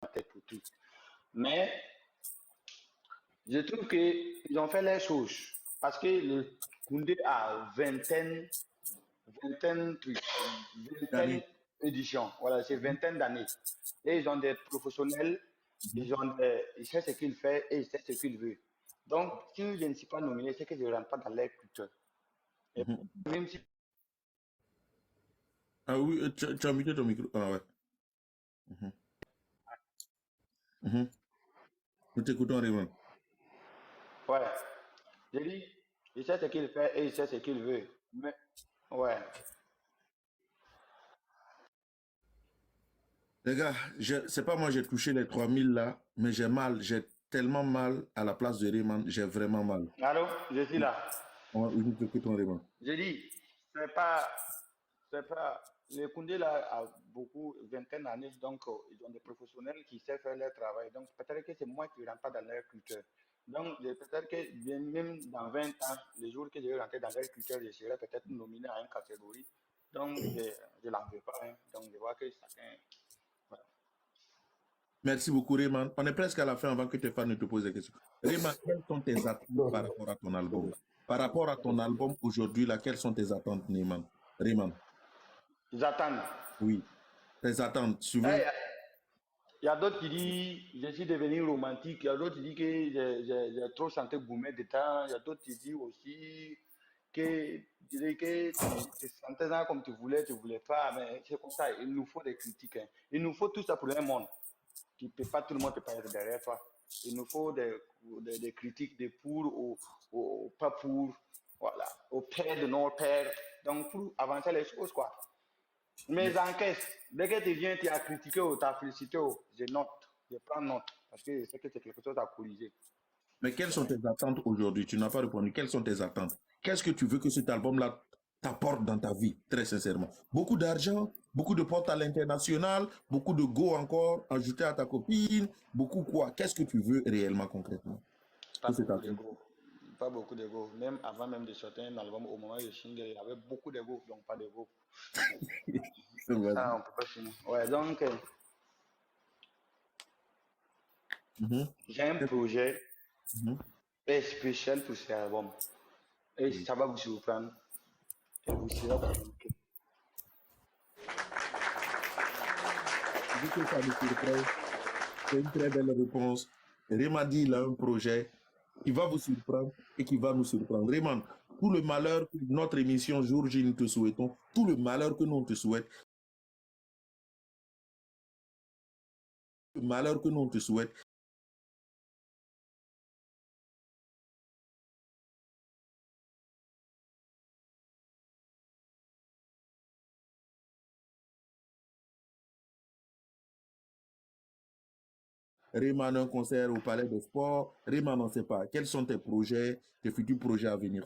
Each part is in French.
ma tête pour tout. Mais je trouve qu'ils ont fait les choses. Parce que le Koundé a vingtaine D'années. éditions. Voilà, c'est vingtaine d'années. Et ils ont des professionnels, Mhm. ils savent ce qu'ils font et ils savent ce qu'ils veulent. Donc, si je ne suis pas nominé, c'est que je ne rentre pas dans leur culture. Et Mhm. même si Ah oui, tu as muté ton micro. Ah ouais. Mhm. Mhm. Nous t'écoutons, Raymond. ouais. Je dis, il sait ce qu'il fait et il sait ce qu'il veut. Mais, ouais. Les gars, c'est pas moi, j'ai touché les 3000 là, mais j'ai mal. J'ai tellement mal à la place de Raymond. J'ai vraiment mal. Allô, je suis là. Oui, nous t'écoutons, Raymond. Je dis, c'est pas, les Koundé là a beaucoup, vingtaine d'années, donc ils ont des professionnels qui savent faire leur travail. Donc peut-être que c'est moi qui ne rentre pas dans leur culture. Donc peut-être que même dans 20 ans, les jours que je vais rentrer dans leur culture, je serai peut-être nominé à une catégorie. Donc je n'en veux pas. Hein. Donc je vois que chacun. Voilà. Merci beaucoup, Raymond. On est presque à la fin avant que tes fans ne te posent des questions. Raymond, quelles sont tes attentes par rapport à ton album? Par rapport à ton album aujourd'hui, là, quelles sont tes attentes, Raymond? Raymond, J'attends. oui. Tes attentes, tu veux? Il y a d'autres qui disent je suis devenu romantique. Il y a d'autres qui disent que j'ai trop chanté Gourmet de temps. Il y a d'autres qui disent aussi que, tu sentais ça comme tu voulais pas. Mais c'est comme ça. Il nous faut des critiques. Hein. Il nous faut tout ça pour un monde. Pas tout le monde ne peut pas être derrière toi. Il nous faut des critiques, des pour ou pas pour. Voilà. Au père de nos pères. Donc, pour avancer les choses, quoi. Mais j'encaisse. Dès que tu viens, tu as critiqué ou tu as félicité, je note. Je prends note. Parce que je sais que c'est quelque chose à corriger. Mais quelles sont tes attentes aujourd'hui? Tu n'as pas répondu. Quelles sont tes attentes? Qu'est-ce que tu veux que cet album-là t'apporte dans ta vie, très sincèrement? Beaucoup d'argent, beaucoup de portes à l'international, beaucoup de go encore, ajouté à ta copine, beaucoup quoi? Qu'est-ce que tu veux réellement, concrètement? Pas Que cet beaucoup album. d'ego. Pas beaucoup d'ego. Même avant même de sortir un album, au moment de Shingle, il y avait beaucoup d'ego, donc pas d'ego. Ça, Vas-y. on peut pas finir. Ouais, donc, Mhm. j'ai un projet Mhm. spécial pour cet album. Et Oui. ça va vous surprendre. Et vous serez convaincu. Vu que ça me surprend, c'est une très belle réponse. Raymond dit il a un projet qui va vous surprendre et qui va nous surprendre. Raymond, tout le malheur que notre émission Jour J, nous te souhaitons, tout le malheur que nous on te souhaite, le malheur que nous on te souhaite, Raymond un concert au Palais des Sports, Raymond on ne sait pas. Quels sont tes projets, tes futurs projets à venir?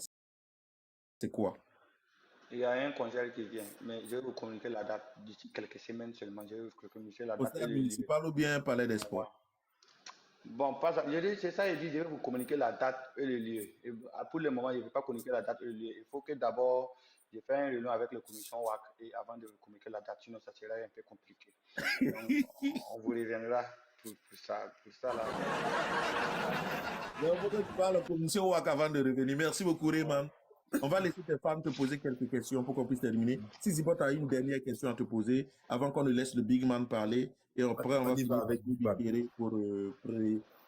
C'est quoi? Il y a un concert qui vient, mais je vais vous communiquer la date d'ici quelques semaines seulement. Je vais vous communiquer la date et Concert le lieu. municipal ou bien Palais des Voilà. Sports? Bon, pas ça. C'est ça, je dis, je vais vous communiquer la date et le lieu. Et pour le moment, je ne vais pas communiquer la date et le lieu. Il faut que d'abord, je fasse une réunion avec la commission WAC et avant de vous communiquer la date, sinon ça serait un peu compliqué. Donc, on vous reviendra pour ça. Pour ça, là. Donc, faut que tu parles à la commission WAC avant de revenir. Merci beaucoup, Raymond. On va laisser tes femmes te poser quelques questions pour qu'on puisse terminer. Si Zibot a une dernière question à te poser, avant qu'on ne laisse le Big Man parler, et après, on On va y va finir par avec Big Bigman. Thierry pour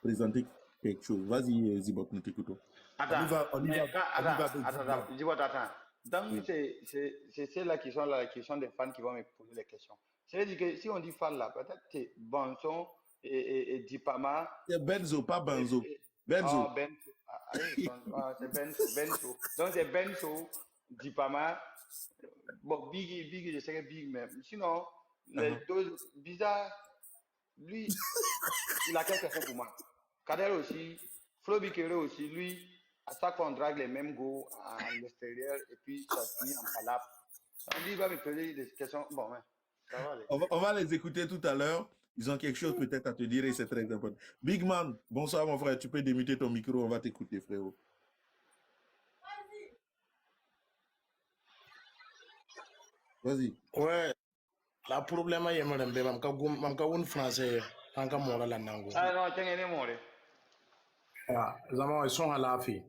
présenter quelque chose. Vas-y, Zibot, nous t'écoutons. Attends, On y mais va, on y va avec Bigman. attends, dis-moi, attends. Donc, Oui. c'est ceux-là qui sont là, qui sont des fans qui vont me poser les questions. C'est-à-dire que si on dit fan là, peut-être c'est Bonson et Dipama. C'est Benzo, pas Benzo. Et, Benzo. Benzo. C'est Benzo. Donc, c'est Benzo, Dipama. Bon, Biggie, je sais que Big, mais sinon, les Uh-huh. deux, bizarre, lui, il a quelque chose pour moi. Kader aussi, Flo Bikere aussi, lui, à chaque fois on drague les mêmes go à l'extérieur et puis ça finit en palabre. On dit, il va me poser des questions. Bon, ouais, ça va aller. On va les écouter tout à l'heure. Ils ont quelque chose peut-être à te dire et c'est très important. Big Man, bonsoir mon frère. Tu peux démuter ton micro, on va t'écouter, frérot. Vas-y. Ouais, la problème est que je suis un français. Anka mora la nango. Ah non, tiens, il est mort. Zama son halafi.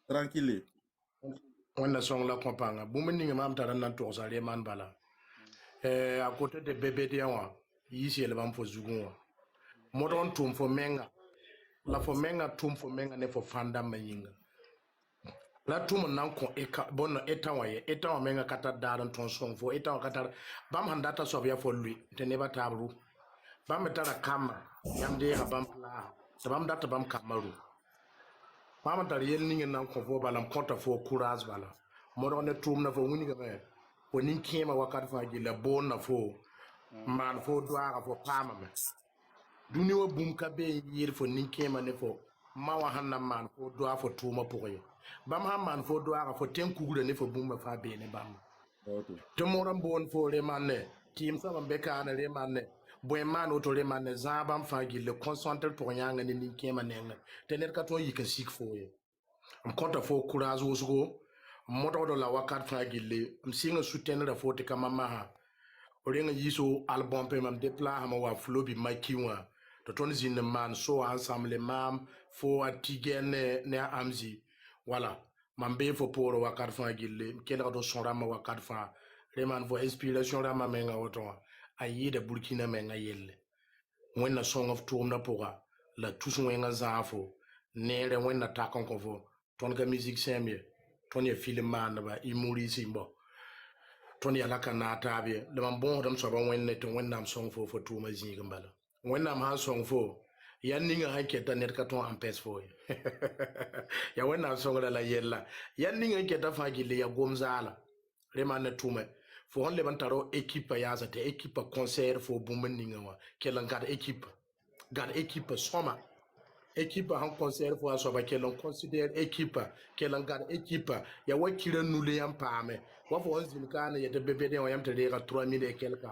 Tranquille. Wanda song la kompanga. Bumeni ngam tara nan to sa man bala. À côté de bébé de wa. Yisi ele bam fo zugun wa. Modon tum fo menga. La fo menga tum fo menga ne fo fanda mayinga. La tum nan ko eka bonno eta wa ye. Eta wa menga kata daran ton song fo. Eta wa kata bam handata so ya fo lui. Te ne ba tabru. Bam tara kama. Yam de ha bam la. Bam data bam kamaru. Mama tar yel ningi nan ko fo balam konta fo courage bala modo ne tum na fo wuni ga me ko nin kema wakat fa gi la bon na fo man fo doara fo pama me duni wo bum ka be yir fo nin kema ne fo ma wa hanna man fo doa fo tuma poye bam ha man fo doara fo ten kugure ne fo bum fa be ne bam to moram bon fo le man ne tim sa be ka na le man ne boy man auto le man ne za bam fa gi le concentre pour nyanga ni nin kema ne tener ka to yika sik fo ye am konta fo courage wosugo moto do la wakat fa gille am singa soutenir fo te kama maha o renga yiso album pe mam depla hama wa flobi makiwa to ton zin man so ensemble mam fo atigen ne amzi voilà mam be fo poro wakat fa gille kela do sonrama wakat fa reman fo inspiration rama menga woto ayida burkina menga yelle when the song of Tom na poga la tous wenga zafo nere when na takon ko fo ton ga music semye ton ya film man ba imuri simbo ton ya laka na tabie le man bon dam so ba when ne ton when nam song fo to ma zi gambala when nam ha song fo ya ninga ha keta net ka ton ampes fo ya when nam song la yella ya ninga keta fa gile ya gomzala le man na tume fo on le bantaro équipe ya za te équipe concert fo bumben ninga wa kelan gad équipe soma équipe en concert fo so ba kelan considère équipe kelan gad équipe ya wakira nule yam paame wa fo on zin kana ya de bébé de yam te de 3000 et quelque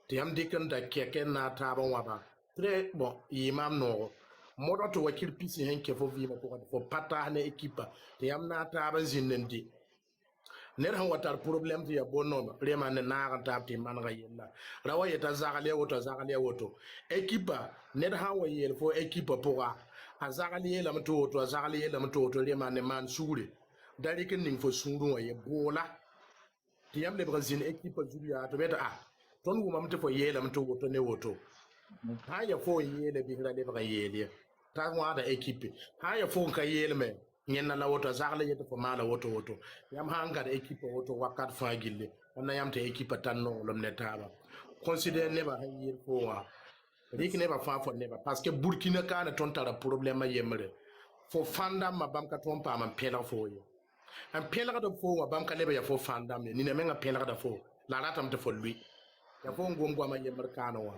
te yam dikan da keke na taban wa ba très bon imam no modo to wakil pisi hen ke fo vima fo pata ne équipe te yam na taban zinnendi ner han watar problem ti ya bonno rema ne na ta ti man ga yella rawa yeta zagale woto ekipa ner han wa yel fo ekipa poga azagale yela mto to rema ne man sure dari ken ning fo suru wa ye bola ti yam le brazil ekipa julia to beta ton wu mamte fo yela mto ne woto ha ya fo yele bi la le ba yele ta wa da ekipe ha ya fo ka yele me nyenna la woto zagle yeto fo mala woto yam hanga de équipe woto wakat fa gille on yam te équipe tanno lom ne taba considère ne ba hayir fo wa rik ne ba fa fo ne ba parce que burkina kana ton tara problème yemre fo fanda ma bam ka ton pa man pela fo ye am pela da fo wa bam ka lebe ya fo fanda me ni ne menga pela da fo la ratam te fo lui ya fo ngom ma yemre kana wa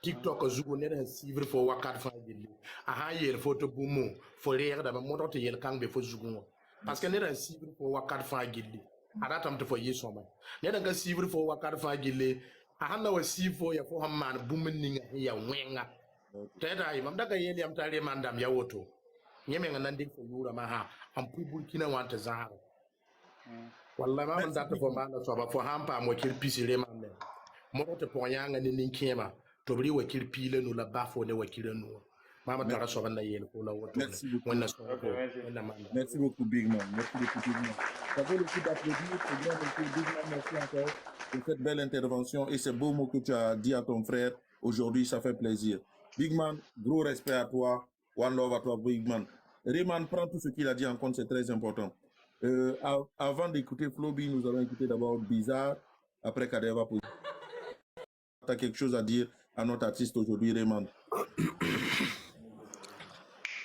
TikTok zugo ne da suivre fo wakat fa gille aha yel photo bumo fo reer da mo to yel kang be fo zugo parce que ne da suivre fo wakat fa gille aratam te fo yesoma ne da ga suivre fo wakat fa gille aha na wa sifo ya fo hamman bumin ya wenga teta yi mam daga yel yam tare mandam ya woto nyeme nga nan dik fo yura ma ha am pu burkina wanta zahara wallahi ma man data fo ma na so ba fo hampa mo kir pisire man ne mo to po nyanga ni ninkema to bri wakil pile no la bafo ne wakil no mama tara so bana yel ko la woto wonna so ko wonna man Merci beaucoup, Big Man. Merci beaucoup, Big Man. Ça vaut le coup d'applaudir. C'est bien, monsieur Big Man. Merci encore pour cette belle intervention et ces beaux mots que tu as dit à ton frère. Aujourd'hui, ça fait plaisir. Big Man, gros respect à toi. One love à toi, Big Man. Rayman, prends tout ce qu'il a dit en compte, c'est très important. Avant d'écouter Floby, nous allons écouter d'abord Bizarre. Après, Kadeva, pour... tu as quelque chose à dire à notre artiste aujourd'hui, Rayman.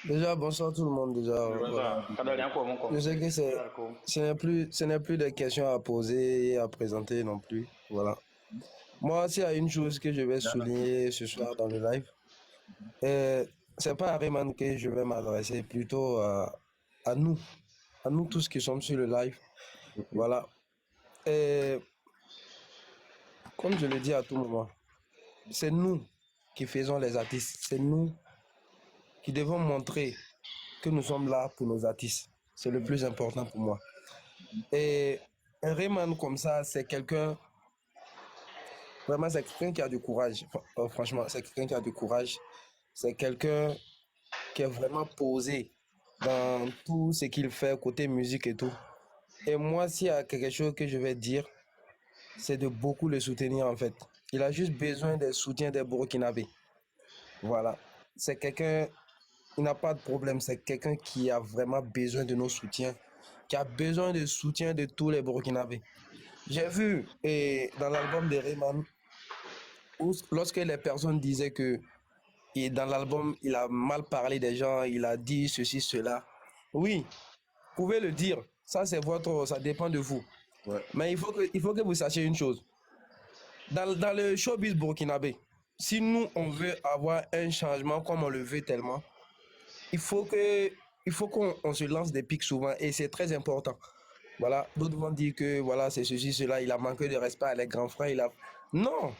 Déjà, bonsoir tout le monde. Déjà, voilà. Je sais que ce n'est plus des questions à poser et à présenter non plus. Voilà. Moi, s'il y a une chose que je vais souligner ce soir dans le live, c'est pas à Rayman que je vais m'adresser, plutôt à nous tous qui sommes sur le live. Voilà. Et comme je le dis à tout moment, c'est nous qui faisons les artistes. C'est nous qui devons montrer que nous sommes là pour nos artistes. C'est le plus important pour moi. Et un Rayman comme ça, c'est quelqu'un Vraiment, c'est quelqu'un qui a du courage. Franchement, c'est quelqu'un qui a du courage. C'est quelqu'un qui est vraiment posé dans tout ce qu'il fait côté musique et tout. Et moi, s'il y a quelque chose que je vais dire, c'est de beaucoup le soutenir en fait. Il a juste besoin des soutiens des Burkinabés. Voilà. C'est quelqu'un, il n'a pas de problème. C'est quelqu'un qui a vraiment besoin de nos soutiens, qui a besoin de soutien de tous les Burkinabés. J'ai vu et dans l'album de Rayman, lorsque les personnes disaient que et dans l'album, il a mal parlé des gens, il a dit ceci, cela. Oui, vous pouvez le dire. Ça, c'est votre, ça dépend de vous. Ouais. Mais il faut que vous sachiez une chose. Dans le showbiz burkinabé, si nous, on veut avoir un changement comme on le veut tellement, il faut qu'on se lance des pics souvent et c'est très important. Voilà, d'autres vont dire que voilà, c'est ceci, cela, il a manqué de respect à les grands frères. Non,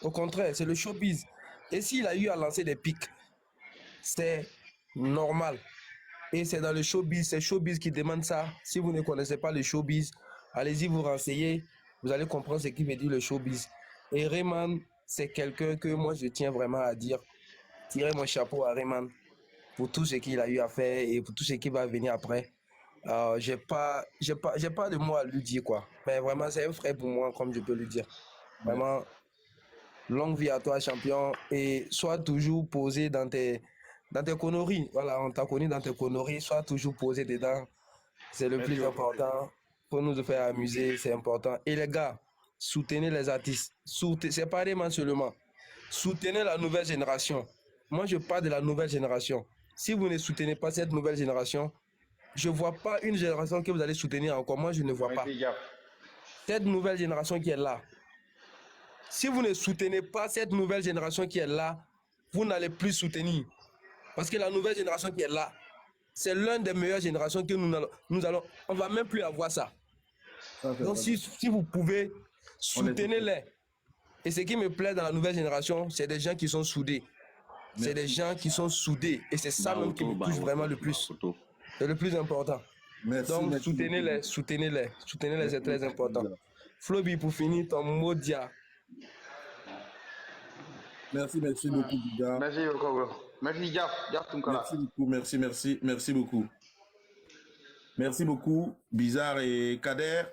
au contraire, c'est le showbiz. Et s'il a eu à lancer des pics, c'est normal. Et c'est dans le showbiz, c'est showbiz qui demande ça. Si vous ne connaissez pas le showbiz, allez-y vous renseigner, vous allez comprendre ce qui veut dire le showbiz. Et Rayman, c'est quelqu'un que moi je tiens vraiment à dire. Tirez mon chapeau à Rayman pour tout ce qu'il a eu à faire et pour tout ce qui va venir après. J'ai pas de mots à lui dire quoi. Mais vraiment, c'est un frère pour moi, comme je peux lui dire. Vraiment, longue vie à toi, champion, et sois toujours posé dans tes conneries. Voilà, on t'a connu dans tes conneries, sois toujours posé dedans. C'est le plus important. Pour nous faire amuser, c'est important. Et les gars, soutenez les artistes. C'est pas Rayman seulement. Soutenez la nouvelle génération. Moi, je parle de la nouvelle génération. Si vous ne soutenez pas cette nouvelle génération, je ne vois pas une génération que vous allez soutenir encore. Moi, je ne vois pas. Cette nouvelle génération qui est là, si vous ne soutenez pas cette nouvelle génération qui est là, vous n'allez plus soutenir. Parce que la nouvelle génération qui est là, c'est l'une des meilleures générations que nous allons. On ne va même plus avoir ça. Donc, si vous pouvez, soutenez-les. Et ce qui me plaît dans la nouvelle génération, c'est des gens qui sont soudés. C'est des gens qui sont soudés. Et c'est ça même qui me touche vraiment le plus. C'est le plus important. Merci, donc, merci soutenez-les, beaucoup. soutenez-les. Soutenez-les, c'est très important. Floby, pour finir, ton mot dia. Merci beaucoup, Bida. Merci beaucoup. Merci, Diaf. Merci beaucoup, merci beaucoup. Merci beaucoup, Bizarre et Kader.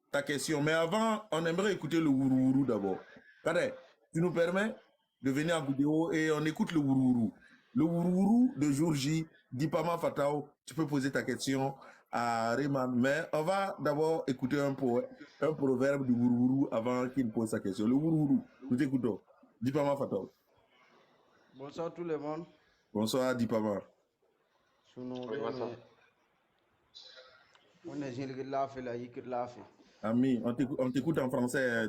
Ta question. Mais avant, on aimerait écouter le Wourourou d'abord. Kader, tu nous permets de venir en vidéo et on écoute le Wourourou. Le Wourourou de jour J, Dipama Fatao, tu peux poser ta question à Rayman. Mais on va d'abord écouter un proverbe du Wourourou avant qu'il pose sa question. Le Wourourou, nous t'écoutons. Dipama Fatao. Bonsoir tout le monde. Bonsoir Dipama. On est Gilles Lafé, la Yikir Lafé. Ami, on t'écoute en français.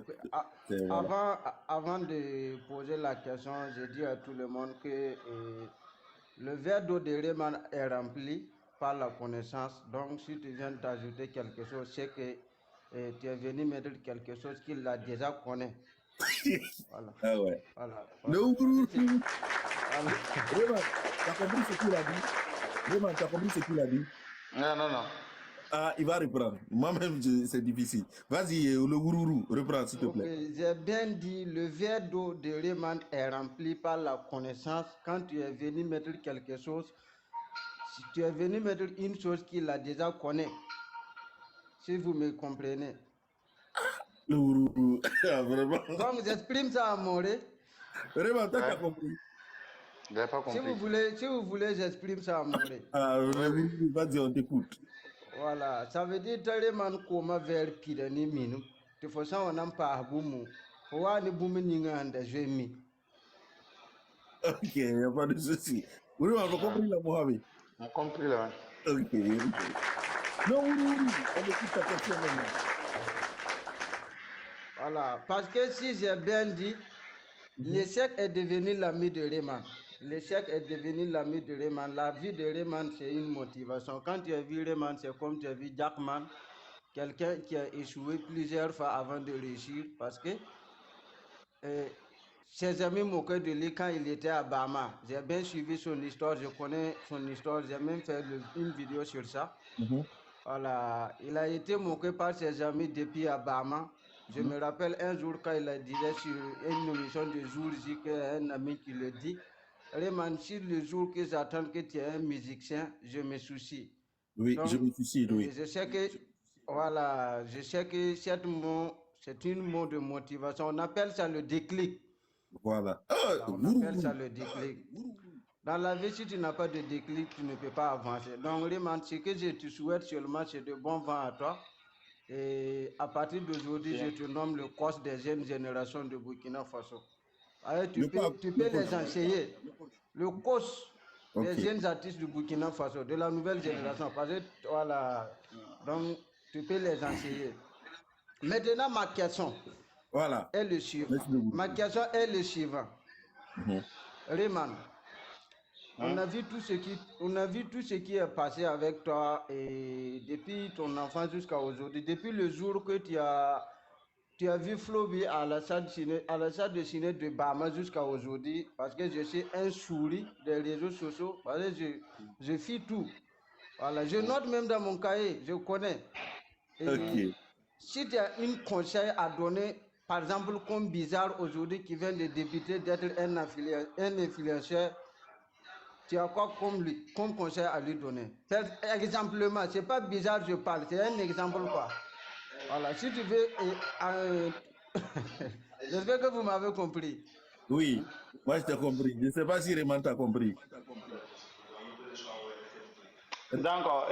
Avant de poser la question, je dis à tout le monde que le verre d'eau de Rayman est rempli par la connaissance. Donc, si tu viens d'ajouter quelque chose, c'est que tu es venu me dire quelque chose qu'il a déjà connu. Voilà. Ah ouais. Voilà. Le Wourourou. Rayman, t'as compris ce qu'il a dit? Rayman, t'as compris ce qu'il a dit? Non. Ah, il va reprendre. Moi-même, c'est difficile. Vas-y, le Wourourou, reprends, s'il te plaît. J'ai bien dit, le verre d'eau de Rayman est rempli par la connaissance. Quand tu es venu me dire quelque chose, si tu es venu me dire une chose qu'il a déjà connu, si vous me comprenez. Le Wourourou, vraiment. Donc, j'exprime ça à Moré. Rayman, t'as compris? Je n'ai pas compris. Si vous voulez, j'exprime ça à Moré. Ah, vas-y, on t'écoute. Voilà, ça veut dire que Rayman comment vers Pirani Minu. Tu faut ça on n'a pas à Boumou. Faut aller Boumou Ninga et je mis. Ok, il n'y a pas de souci. Oui, on a compris la Mohamed. On a compris là. Ok. Non, oui, on écoute ta question maintenant. Voilà, parce que si j'ai bien dit, l'échec est devenu l'ami de Rayman. L'échec est devenu l'ami de Rayman. La vie de Rayman, c'est une motivation. Quand tu as vu Rayman, c'est comme tu as vu Jackman, quelqu'un qui a échoué plusieurs fois avant de réussir, parce que ses amis moquaient de lui quand il était à Bama. J'ai bien suivi son histoire, je connais son histoire, j'ai même fait une vidéo sur ça. Voilà, il a été moqué par ses amis depuis à Bama. Je me rappelle un jour quand il a disait sur une émission de jour J, un ami qui le dit, Rayman, si le jour que j'attends que tu es un musicien, je me soucie. Oui, je Donc, me suicide, oui. je sais que, voilà, je sais que c'est une mot de motivation. On appelle ça le déclic. Voilà. Voilà, on appelle ça le déclic. Dans la vie, si tu n'as pas de déclic, tu ne peux pas avancer. Donc, Rayman, ce que je te souhaite seulement, c'est de bons vents à toi. Et à partir d'aujourd'hui, je te nomme le coach des jeunes générations de Burkina Faso. Alors, tu peux les enseigner. Le coach des jeunes artistes du Burkina Faso, de la nouvelle génération. Parce que, voilà, donc tu peux les enseigner. Maintenant, ma question est le suivant. Ma question est le suivant. Rayman, on a vu tout ce qui est passé avec toi et depuis ton enfance jusqu'à aujourd'hui, depuis le jour que tu as vu Floby à la salle de ciné de Bama jusqu'à aujourd'hui, parce que je suis un souris des réseaux sociaux, parce que je fais tout. Voilà, je note même dans mon cahier, je connais. Et si tu as un conseil à donner, par exemple, comme Bizarre aujourd'hui qui vient de débuter d'être un influenceur, tu as quoi comme conseil à lui donner? Exemplement, c'est pas Bizarre je parle, c'est un exemple quoi. Voilà, si tu veux, j'espère que vous m'avez compris. Oui, moi je t'ai compris. Je ne sais pas si Raymond t'a compris. D'accord,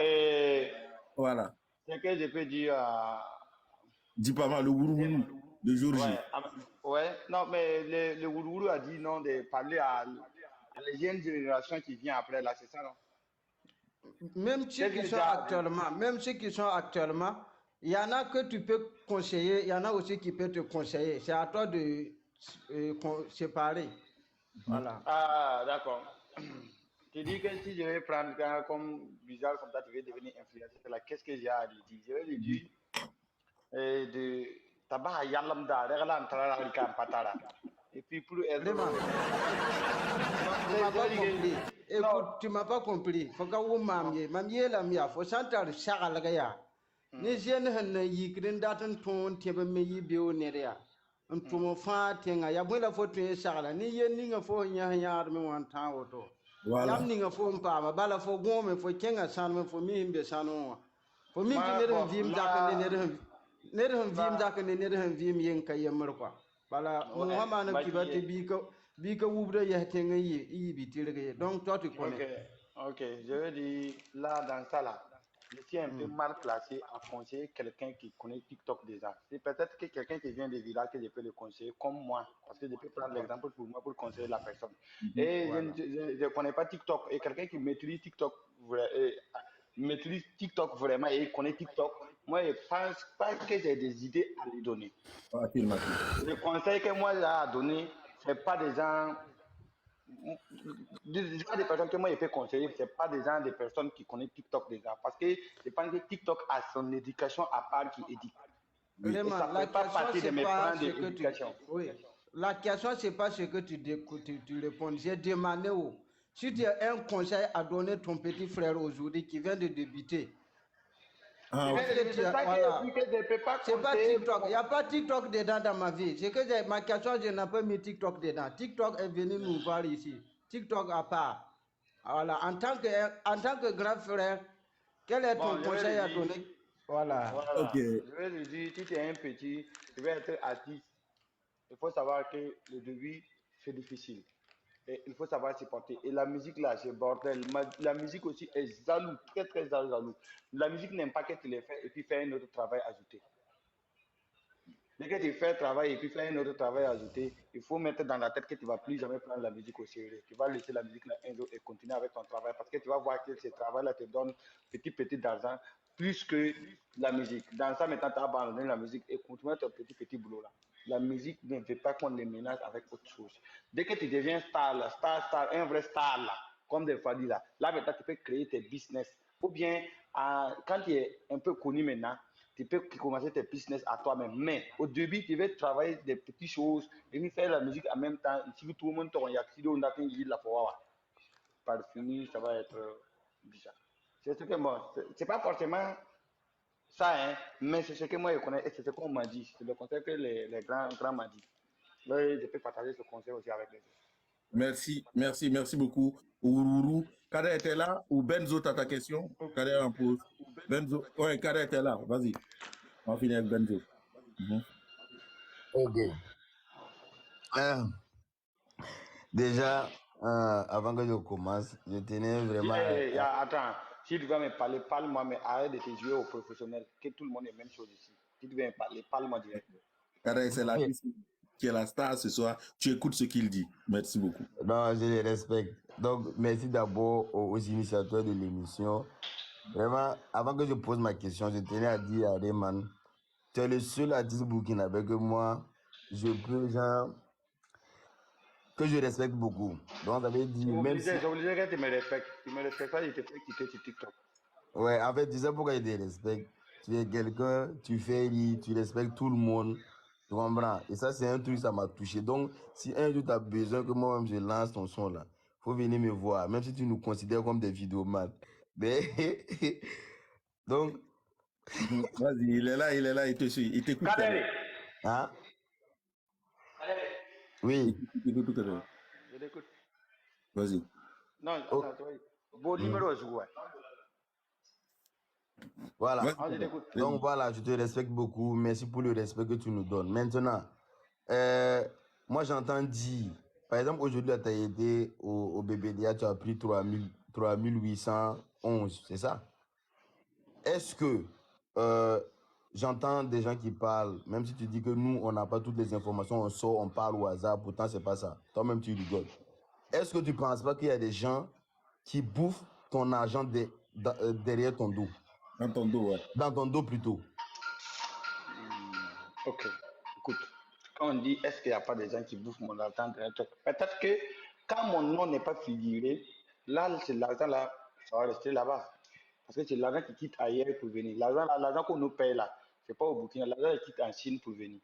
voilà. Ce que je peux dire Dis pas mal, le Wouroulou, le jour J. Ouais, non, mais le Wouroulou a dit non de parler à la jeune génération qui vient après, là, c'est ça, non? Même ceux qui sont actuellement, il y en a que tu peux conseiller, il y en a aussi qui peuvent te conseiller. C'est à toi de séparer. Voilà. Ah, d'accord. Tu dis que si je vais prendre comme Bizarre, comme ça, tu veux devenir influenceur, là, qu'est-ce que j'ai à lui dire? Je vais lui dire de tabac yalam da, regala antara rika patara. Et puis pour être. Tu m'as pas compris. Écoute, tu m'as pas compris. Faut que vous m'amiez la mia. Faut sentir chaque lagaya. Ni jeune hen yikrin daten ton tiebe me yibio neria. Un tumo fa tenga ya bwela fo tun chaque ni yen ni nga fo nya me wan tan woto. Yam ni nga fo mpa bala fo gome fo kenga san me fo mi himbe sanu. Fo mi ki ne vim zaka ne vim zaka ne vim yen kayemmer quoi. Voilà, Mohamed na kibati bika wubra ya tenga yi bitirge. Donc toi tu connais. Ok, je veux dire là dans ça là, je suis un peu mal placé à conseiller quelqu'un qui connaît TikTok déjà. C'est peut-être que quelqu'un qui vient des villages que je peux le conseiller comme moi, parce que je peux prendre l'exemple pour moi pour conseiller la personne. Et voilà. Je ne connais pas TikTok et quelqu'un qui maîtrise TikTok vraiment et connaît TikTok, moi je pense pas que j'ai des idées à lui donner. Le conseil que moi j'ai à donner, c'est pas des gens. Des personnes que moi je peux conseiller, c'est pas des personnes qui connaissent TikTok déjà. Parce que je pense que TikTok a son éducation à part qui éduque. Oui. Et ça fait pas partie de mes plans d'éducation. Oui. La question, c'est pas ce que tu réponds. J'ai demandé si tu as un conseil à donner à ton petit frère aujourd'hui qui vient de débuter. C'est pas TikTok. Il n'y a pas TikTok dedans dans ma vie. C'est que ma question, je n'ai pas mis TikTok dedans. TikTok est venu nous voir ici. TikTok à part. Voilà. En tant que grand frère, quel est ton conseil à donner? Voilà. Je vais lui dire, si tu es un petit, tu veux être artiste, il faut savoir que le début, c'est difficile. Et il faut savoir supporter. Et la musique là, c'est bordel. La musique aussi est jaloux, très très jaloux. La musique n'aime pas que tu les fais et puis faire un autre travail ajouté. Dès que tu fais un travail et puis faire un autre travail ajouté, il faut mettre dans la tête que tu ne vas plus jamais prendre la musique au sérieux. Tu vas laisser la musique là un jour et continuer avec ton travail parce que tu vas voir que ce travail-là te donne petit d'argent plus que la musique. Dans ça, maintenant, tu as abandonné la musique et continuer ton petit boulot là. La musique ne veut pas qu'on les ménage avec autre chose. Dès que tu deviens star, là, star, un vrai star là, comme des Fadi là maintenant tu peux créer tes business. Ou bien, quand tu es un peu connu maintenant, tu peux commencer tes business à toi-même. Mais au début, tu vas travailler des petites choses et puis faire la musique en même temps. Si tout le monde t'en y a qui on a la fois, par fini, ça va être bizarre. C'est ce que moi, c'est pas forcément Ça, hein, mais c'est ce que moi je connais et c'est ce qu'on m'a dit. C'est le conseil que les grands m'ont dit. Oui, je peux partager ce conseil aussi avec les autres. Merci beaucoup. Ourourou. Kader était là ou Benzo, t'as ta question? Kader en pause. Benzo, ouais, Kader était là. Vas-y. On va finir avec Benzo. Ok. Déjà, avant que je commence, je tenais vraiment Attends, si tu vas me parler, parle-moi, mais arrête de te jouer au professionnel. Que tout le monde est la même chose ici. Si tu veux me parler, parle-moi direct. Kader, c'est l'artiste qui est la star ce soir. Tu écoutes ce qu'il dit. Merci beaucoup. Non, je les respecte. Donc, merci d'abord aux initiateurs de l'émission. Vraiment, avant que je pose ma question, je tenais à dire à Rayman, tu es le seul artiste burkinabé que moi, je peux, genre, que je respecte beaucoup. Donc, ça veut dire, même si... C'est obligé que tu me respectes. Tu me respectes pas, je te fais quitter sur TikTok. Ouais, en fait, tu sais pourquoi je te respecte. Tu es quelqu'un, tu fais rire, tu respectes tout le monde. Tu comprends? Et ça, c'est un truc, ça m'a touché. Donc, si un jour tu as besoin que moi-même je lance ton son là, faut venir me voir, même si tu nous considères comme des vidéomans. Mais, donc, Vas-y, il est là, il te suit. Il t'écoute. hein? Oui. Je l'écoute. Vas-y. Non, attends, bon numéro, je vois. Voilà. Je t'écoute. Donc voilà, je te respecte beaucoup. Merci pour le respect que tu nous donnes. Maintenant, moi j'entends dire, par exemple, aujourd'hui, tu as été au BBDA, tu as pris 3811, c'est ça? Est-ce que j'entends des gens qui parlent, même si tu dis que nous, on n'a pas toutes les informations, on sort, on parle au hasard, pourtant, c'est pas ça. Toi-même, tu rigoles. Est-ce que tu ne penses pas qu'il y a des gens qui bouffent ton argent derrière ton dos? Dans ton dos, ouais. Dans ton dos plutôt. Ok, écoute. Quand on dit est-ce qu'il n'y a pas des gens qui bouffent mon argent, peut-être que quand mon nom n'est pas figuré, là, c'est l'argent là, ça va rester là-bas. Parce que c'est l'argent qui quitte ailleurs pour venir. L'argent qu'on nous paye là, c'est pas au Burkina, l'argent qui quitte en Chine pour venir.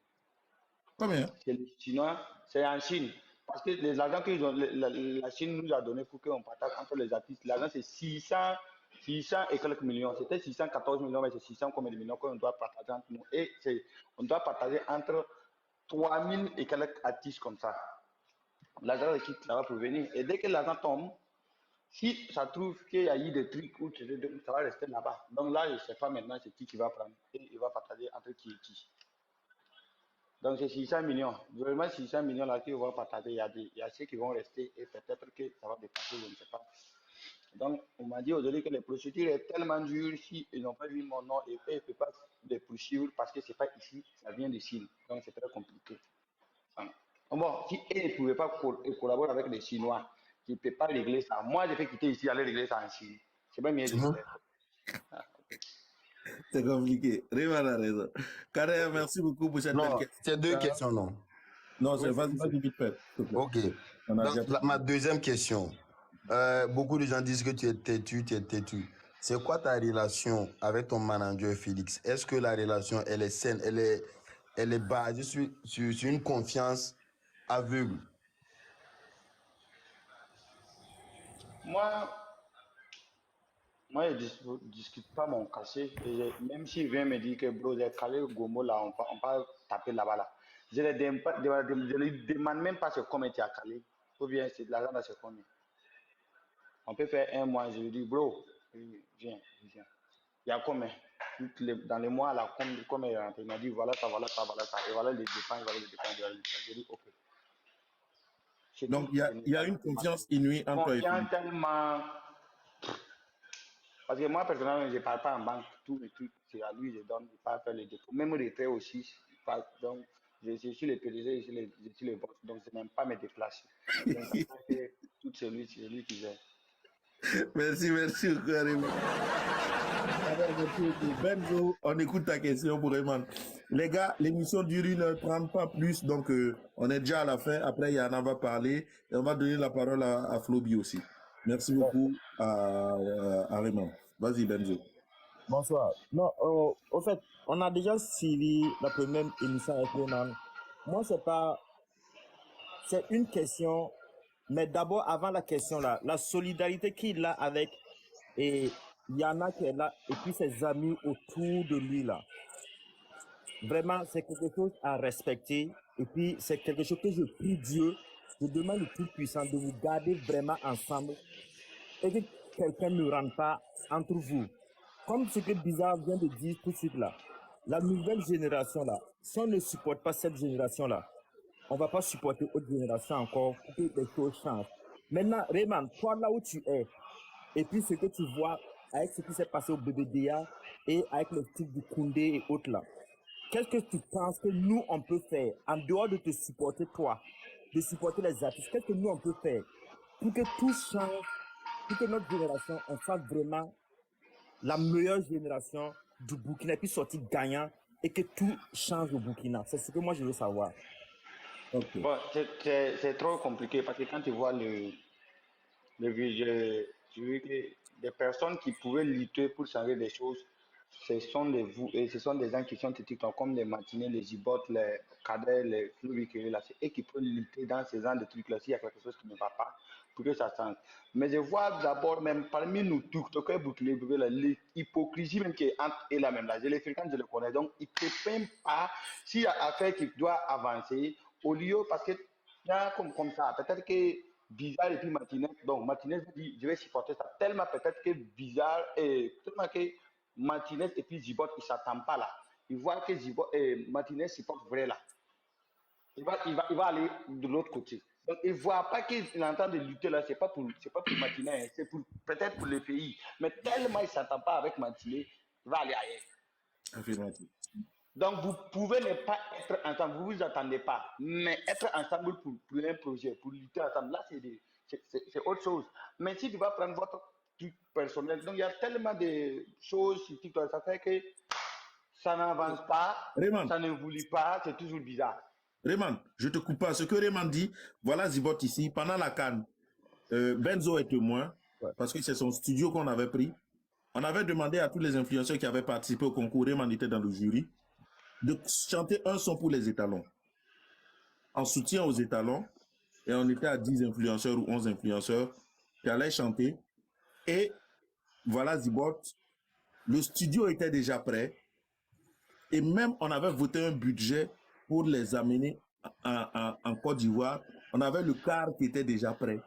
Combien? C'est les Chinois, c'est en Chine. Parce que les argents que la Chine nous a donné pour qu'on partage entre les artistes, l'argent c'est 600 et quelques millions. C'était 614 millions, mais c'est 600 combien de millions qu'on doit partager entre nous. Et on doit partager entre 3000 et quelques artistes comme ça. L'argent quitte là-bas pour venir. Et dès que l'argent tombe, si ça trouve qu'il y a eu des trucs où ça va rester là-bas. Donc là, je ne sais pas maintenant c'est qui va prendre. Et il va partager entre qui et qui. Donc c'est 600 millions. Vraiment 600 millions là qui vont partager. Il y a ceux qui vont rester et peut-être que ça va dépasser, je ne sais pas. Donc on m'a dit aujourd'hui que les procédures sont tellement dures si ils n'ont pas vu mon nom et ils ne peuvent pas les poursuivre parce que ce n'est pas ici, ça vient de Chine. Donc c'est très compliqué. Bon, si ils ne pouvaient pas collaborer avec les Chinois, qui ne peuvent pas régler ça. Moi, je vais quitter ici, aller régler ça en Chine. C'est pas mieux de faire. C'est compliqué. Réman a raison. Kader, merci beaucoup pour cette belle question. C'est deux questions, non? Non, c'est vas-y vite fait. Ok. Donc, ma deuxième question. Beaucoup de gens disent que tu es têtu. C'est quoi ta relation avec ton manager Félix? Est-ce que la relation, elle est saine, elle est basée sur une confiance aveugle? Moi, je ne discute pas mon cachet. Et même s'il vient me dire que bro, j'ai calé Gomo là, on va taper là-bas là. Je ne demande même pas ce combien tu as calé. Ou bien c'est de l'argent dans ce combien. On peut faire un mois, je lui dis bro, viens. Il y a combien? Dans les mois là, combien il est rentré? Il m'a dit voilà ça. Et voilà les dépenses, Je dis ok. Donc il y a une confiance inouïe entre toi et Félix. Tellement. Parce que moi, personnellement, je ne parle pas en banque. Tous les trucs, c'est à lui, je donne. Il ne pas faire les dépôts. Même les traits aussi. Donc, je suis le PDG, je suis le boss. Donc, je n'aime pas me déplacer. Donc, tout c'est lui qui gère. Merci beaucoup, Benzo, on écoute ta question pour Raymond. Les gars, l'émission dure 1h30, pas plus, donc on est déjà à la fin. Après, Yana va parler et on va donner la parole à Floby aussi. Merci beaucoup à Raymond. Vas-y, Benzo. Bonsoir. Non, au fait, on a déjà suivi la première émission avec Raymond. Moi, c'est une question, mais d'abord, avant la question là, la solidarité qu'il a avec Yana qui est là, et puis ses amis autour de lui là. Vraiment, c'est quelque chose à respecter. Et puis, c'est quelque chose que je prie Dieu, je demande le Tout-Puissant de vous garder vraiment ensemble et que quelqu'un ne rentre pas entre vous. Comme ce que Bizarre vient de dire tout de suite là, la nouvelle génération là, si on ne supporte pas cette génération là, on ne va pas supporter autre génération encore pour que les choses changent. Maintenant, Raymond, toi là où tu es, et puis ce que tu vois avec ce qui s'est passé au BBDA et avec le truc du Koundé et autres là, qu'est-ce que tu penses que nous, on peut faire, en dehors de te supporter toi, de supporter les artistes, qu'est-ce que nous, on peut faire pour que tout change, pour que notre génération, on fasse vraiment la meilleure génération du Burkina, et puis sortir gagnant, et que tout change au Burkina. C'est ce que moi, je veux savoir. Ok. Bon, c'est trop compliqué parce que quand tu vois je veux que des personnes qui pouvaient lutter pour changer des choses, ce sont des gens qui sont TikTok comme les Martinez, les Gibottes, les Cadets, les Fleury, là, c'est eux qui peuvent lutter dans ces genres de trucs-là s'il y a quelque chose qui ne va pas pour que ça change. Mais je vois d'abord même parmi nous TikTokers burkinabés, l'hypocrisie même qui est entre eux là même là, je les fréquente, je les connais, donc ils ne te peignent pas s'il y a affaire qui doit avancer au lieu parce que comme ça, peut-être que Bizarre et puis Martinez, donc Martinez dit je vais supporter ça tellement peut-être que Bizarre et tellement que Martinez et puis Zibot ils s'attendent pas là, ils voient que Martinez supporte vrai là, il va aller de l'autre côté, donc ils voient pas qu'il est en train de lutter là, c'est pas pour Martinez, hein, c'est pour peut-être pour le pays, mais tellement il s'attend pas avec Martinez, il va aller ailleurs. Affirmatif. Donc, vous pouvez ne pas être ensemble, vous ne vous attendez pas, mais être ensemble pour un projet, pour lutter ensemble, là, c'est autre chose. Mais si tu vas prendre votre truc personnel, donc il y a tellement de choses sur TikTok, ça fait que ça n'avance pas, Raymond, ça ne évolue pas, c'est toujours bizarre. Raymond, je te coupe pas. Ce que Raymond dit, voilà Zibot ici, pendant la CAN, Benzo est témoin, parce que c'est son studio qu'on avait pris. On avait demandé à tous les influenceurs qui avaient participé au concours, Raymond était dans le jury, de chanter un son pour les étalons, en soutien aux étalons, et on était à 10 influenceurs ou 11 influenceurs qui allaient chanter, et voilà Zibot, le studio était déjà prêt, et même on avait voté un budget pour les amener en Côte d'Ivoire, on avait le car qui était déjà prêt,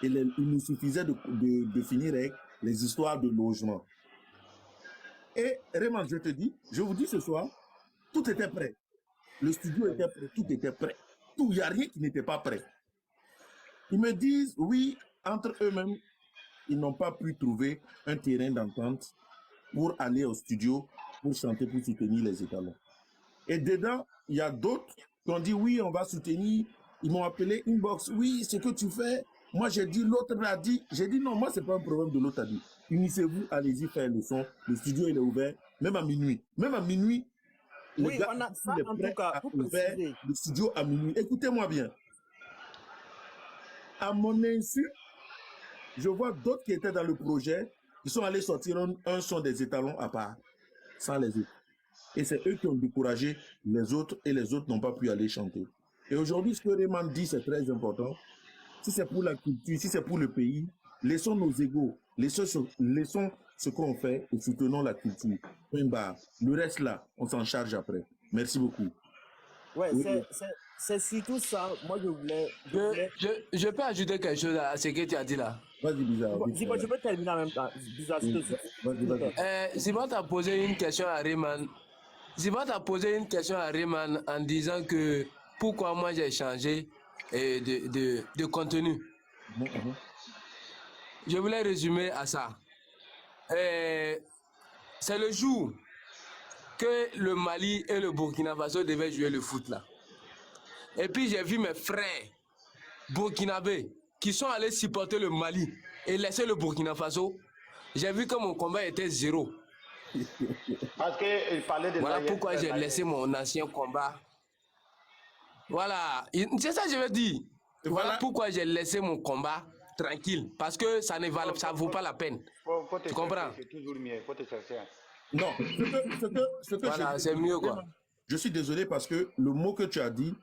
et il nous suffisait de finir avec les histoires de logement. Et Raymond, je vous dis ce soir, tout était prêt. Le studio était prêt, tout était prêt. Il n'y a rien qui n'était pas prêt. Ils me disent, oui, entre eux-mêmes, ils n'ont pas pu trouver un terrain d'entente pour aller au studio, pour chanter, pour soutenir les étalons. Et dedans, il y a d'autres qui ont dit, oui, on va soutenir. Ils m'ont appelé inbox, oui, ce que tu fais. Moi, j'ai dit, l'autre l'a dit. J'ai dit, non, moi, ce n'est pas un problème de l'autre a dit. Unissez-vous, allez-y faire le son. Le studio, il est ouvert, même à minuit. Même à minuit, Oui, les gars, on a ça en tout prêts cas, à pour ouvrir préciser. le studio à minuit. Écoutez-moi bien. À mon insu, je vois d'autres qui étaient dans le projet, qui sont allés sortir un son des étalons à part, sans les autres. Et c'est eux qui ont découragé les autres et les autres n'ont pas pu aller chanter. Et aujourd'hui, ce que Raymond dit, c'est très important. Si c'est pour la culture, si c'est pour le pays, laissons nos égos, laissons ce qu'on fait et soutenons la culture. Le reste là, on s'en charge après. Merci beaucoup. Ouais, Oui. c'est surtout ça. Moi, je voulais. Je peux ajouter quelque chose à ce que tu as dit là. Vas-y, Bizarre. Dis-moi, je peux terminer en même temps. Bizarre, s'il te plaît. Zibat a posé une question à Rayman. Zibat a posé une question à Rayman en disant que pourquoi moi j'ai changé de contenu. Je voulais résumer à ça. C'est le jour que le Mali et le Burkina Faso devaient jouer le foot là. Et puis j'ai vu mes frères burkinabés qui sont allés supporter le Mali et laisser le Burkina Faso. J'ai vu que mon combat était 0. Parce qu'il parlait de voilà pourquoi j'ai laissé mon ancien combat. Voilà, c'est ça que je veux dire. Voilà pourquoi j'ai laissé mon combat tranquille. Parce que ça ne vaut pas la peine. Tu comprends? C'est toujours mieux, faut te chercher. Non, ce que voilà, c'est mieux quoi. Je suis désolé parce que le mot que tu as dit,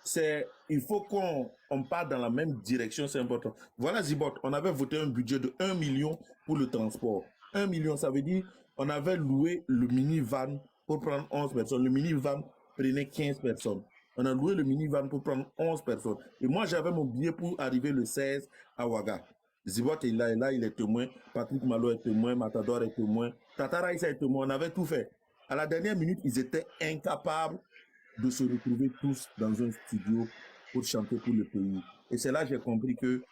c'est il faut qu'on parte dans la même direction, c'est important. Voilà Zibot, on avait voté un budget de 1 million pour le transport. 1 million, ça veut dire on avait loué le minivan pour prendre 11 personnes. Le minivan prenait 15 personnes. On a loué le minivan pour prendre 11 personnes. Et moi, j'avais mon billet pour arriver le 16 à Ouaga. Zibot est là, il est témoin. Patrick Malo est témoin. Matador est témoin. Tatara Issa est témoin. On avait tout fait. À la dernière minute, ils étaient incapables de se retrouver tous dans un studio pour chanter pour le pays. Et c'est là que j'ai compris que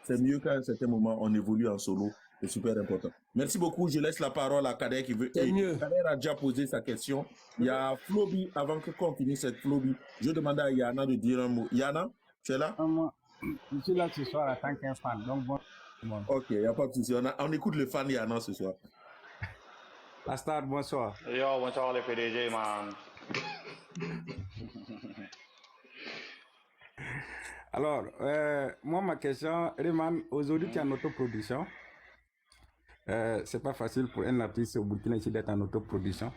c'est mieux qu'à un certain moment, on évolue en solo. C'est super important. Merci beaucoup. Je laisse la parole à Kader qui veut. C'est mieux. Kader a déjà posé sa question. Il y a Floby, avant que qu'on finisse cette Floby, je demande à Yana de dire un mot. Yana, tu es là? Moi, je suis là ce soir en tant qu'un fan. Donc, bon. Ok, il n'y a pas de souci. On écoute le fan Yana ce soir. Astar, bonsoir. Yo, bonsoir les PDG, man. Alors, moi, ma question, Rayman, aujourd'hui, tu es en autoproduction. C'est pas facile pour un artiste au Burkina ici d'être en autoproduction.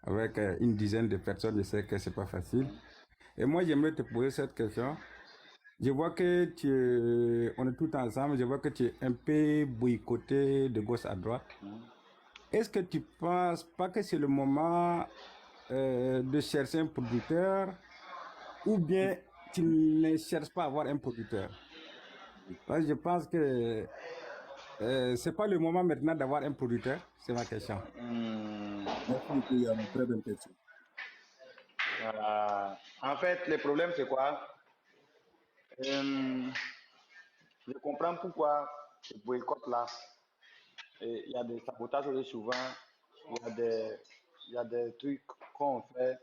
Avec une dizaine de personnes, je sais que c'est pas facile. Et moi, j'aimerais te poser cette question. Je vois que on est tous ensemble, je vois que tu es un peu boycotté de gauche à droite. Est-ce que tu penses pas que c'est le moment de chercher un producteur ou bien tu ne cherches pas à avoir un producteur? Parce que je pense que c'est pas le moment maintenant d'avoir un producteur, c'est ma question. Merci beaucoup, Yana. Très belle question. En fait, le problème, c'est quoi? Je comprends pourquoi ce boycott-là. Il y a des sabotages aussi souvent, il y a des trucs qu'on fait.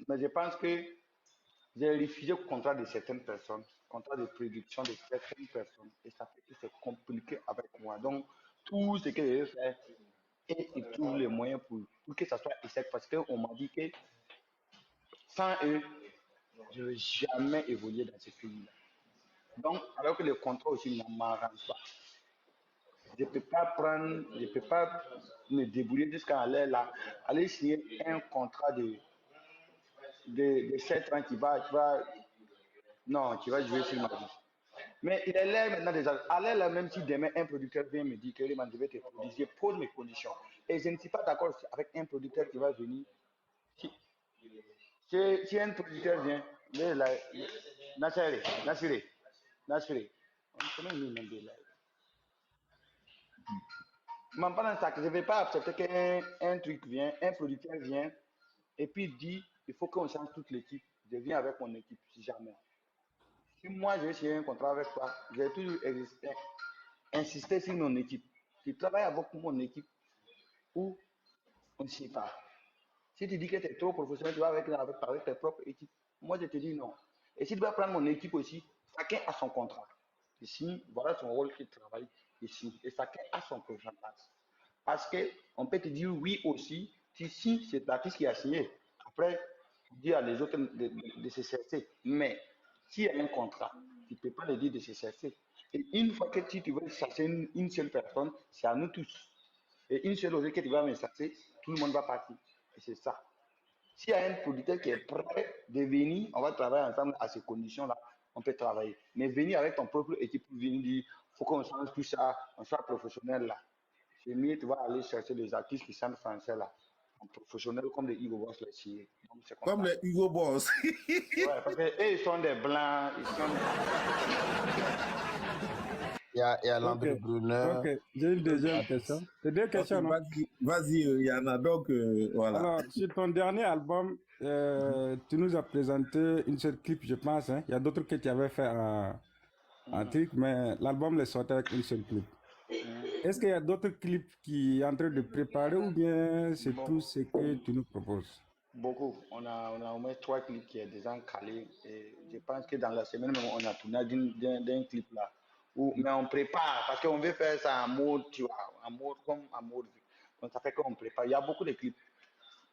Mais je pense que j'ai refusé le contrat de certaines personnes, contrat de production de certaines personnes, et ça fait que c'est compliqué avec moi. Donc, tout ce que je veux faire, et ils trouvent les moyens pour que ça soit échec, parce qu'on m'a dit que sans eux, je ne vais jamais évoluer dans ce pays-là. Donc, alors que le contrat aussi ne m'arrange pas. Je ne peux pas prendre, je ne peux pas me débrouiller jusqu'à aller signer un contrat de 7 ans non, qui va jouer sur ma vie. Mais il est là maintenant déjà. Allez là, même si demain un producteur vient me dire que je vais te produire, je pose mes conditions. Et je ne suis pas d'accord avec un producteur qui va venir. Si un producteur vient, Nassiré, on connaît nous même de là. Je ne vais pas accepter qu'un truc vient, un producteur vient, et puis dit, il faut qu'on change toute l'équipe. Je viens avec mon équipe, si jamais. Si moi, je vais signer un contrat avec toi, je vais toujours insister sur mon équipe. Tu travailles avec mon équipe ou on ne sait pas. Si tu dis que tu es trop professionnel, tu vas avec tes propres équipes. Moi, je te dis non. Et si tu vas prendre mon équipe aussi, chacun a son contrat. Ici, voilà son rôle qu'il travaille ici. Et chacun a son pourcentage. Parce qu'on peut te dire oui aussi, si c'est l'artiste qui a signé. Après, dire à les autres de se cesser. Mais s'il y a un contrat, tu ne peux pas le dire de se cesser. Et une fois que tu veux chercher une seule personne, c'est à nous tous. Et une seule chose que tu vas me chercher, tout le monde va partir. Et c'est ça. S'il y a un producteur qui est prêt de venir, on va travailler ensemble à ces conditions-là, on peut travailler. Mais venir avec ton propre équipe pour venir dire, il faut qu'on change tout ça, on soit professionnel là. C'est mieux, tu vas aller chercher des artistes qui chantent français là. En professionnel comme les Hugo Boss là ici. Comme les Hugo Boss. Ouais, parce que ils sont des blancs, ils sont. Il y a l'entrepreneur. Ok, j'ai une deuxième question. C'est deux questions, non? Vas-y, Yana. Donc, voilà. Alors, sur ton dernier album, tu nous as présenté une seule clip, je pense. Hein. Il y a d'autres que tu avais fait en truc, mais l'album est sorti avec une seule clip. Est-ce qu'il y a d'autres clips qui sont en train de préparer ou bien c'est tout ce que tu nous proposes? Beaucoup. On a au moins 3 clips qui sont déjà calés. Et je pense que dans la semaine, on a tourné d'un clip là. Mais on prépare parce qu'on veut faire ça en mode, tu vois, en mode comme en mode. Donc ça fait qu'on prépare. Il y a beaucoup de clips.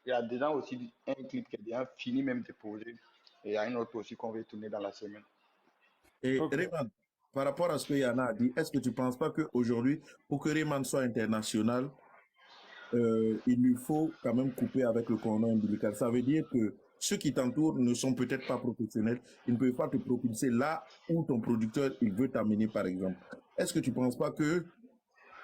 Il y a déjà aussi un clip qui est déjà fini, même déposé. Et il y a un autre aussi qu'on veut tourner dans la semaine. Et Rayman, par rapport à ce que Yana a dit, est-ce que tu ne penses pas qu'aujourd'hui, pour que Rayman soit international, il lui faut quand même couper avec le cordon ombilical? Ça veut dire que ceux qui t'entourent ne sont peut-être pas professionnels, ils ne peuvent pas te propulser là où ton producteur il veut t'amener, par exemple. Est-ce que tu ne penses pas que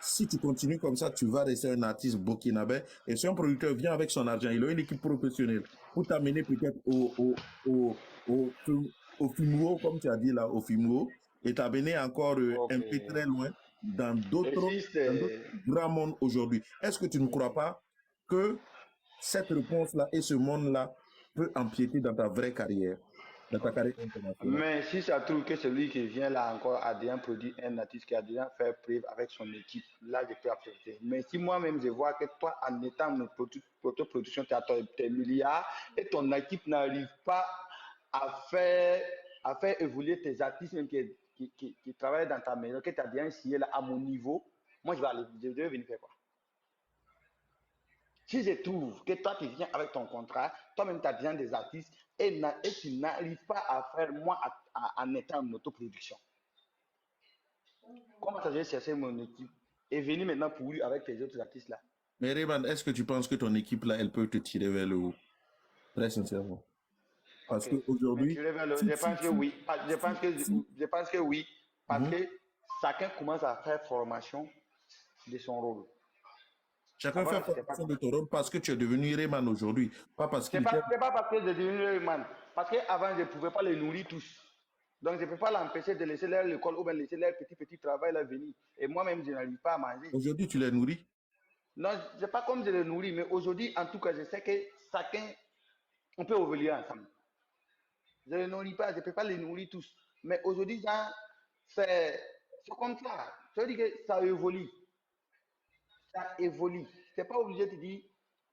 si tu continues comme ça, tu vas rester un artiste burkinabé. Et si un producteur vient avec son argent, il a une équipe professionnelle pour t'amener peut-être au Fimwo, comme tu as dit là, au Fimwo, et t'amener encore un peu très loin dans d'autres grands mondes aujourd'hui. Est-ce que tu ne crois pas que cette réponse-là et ce monde-là peut empiéter dans ta vraie carrière, dans ta carrière internationale? Mais si ça trouve que celui qui vient là encore a déjà produit un artiste qui a déjà fait preuve avec son équipe, là je peux accepter. Mais si moi-même je vois que toi, en étant une production, tu as tes milliards et ton équipe n'arrive pas à faire évoluer tes artistes même qui travaillent dans ta maison, que tu as déjà signé là à mon niveau, moi je vais venir faire quoi? Si je trouve que toi, tu viens avec ton contrat, toi-même, tu as bien des artistes et tu n'arrives pas à faire moi en étant en autoproduction. Comment ça, je vais chercher mon équipe et venir maintenant pourrir avec tes autres artistes là? Mais Rayman, est-ce que tu penses que ton équipe là, elle peut te tirer vers le haut? Très sincèrement. Parce qu'aujourd'hui. Je pense que oui. Je pense que oui. Parce que chacun commence à faire formation de son rôle. Chacun fait formation de ton rôle parce que tu es devenu Rayman aujourd'hui. Pas parce que. C'est pas parce que je suis devenu Rayman. Parce qu'avant, je ne pouvais pas les nourrir tous. Donc, je ne peux pas l'empêcher de laisser leur l'école ou bien laisser leur petit travail là venir. Et moi-même, je n'arrive pas à manger. Aujourd'hui, tu les nourris? Non, ce n'est pas comme je les nourris, mais aujourd'hui, en tout cas, je sais que chacun, on peut évoluer ensemble. Je ne les nourris pas, je ne peux pas les nourrir tous. Mais aujourd'hui, c'est comme ça. Ça veut dire que ça évolue. Ça évolue. Tu n'es pas obligé de dire.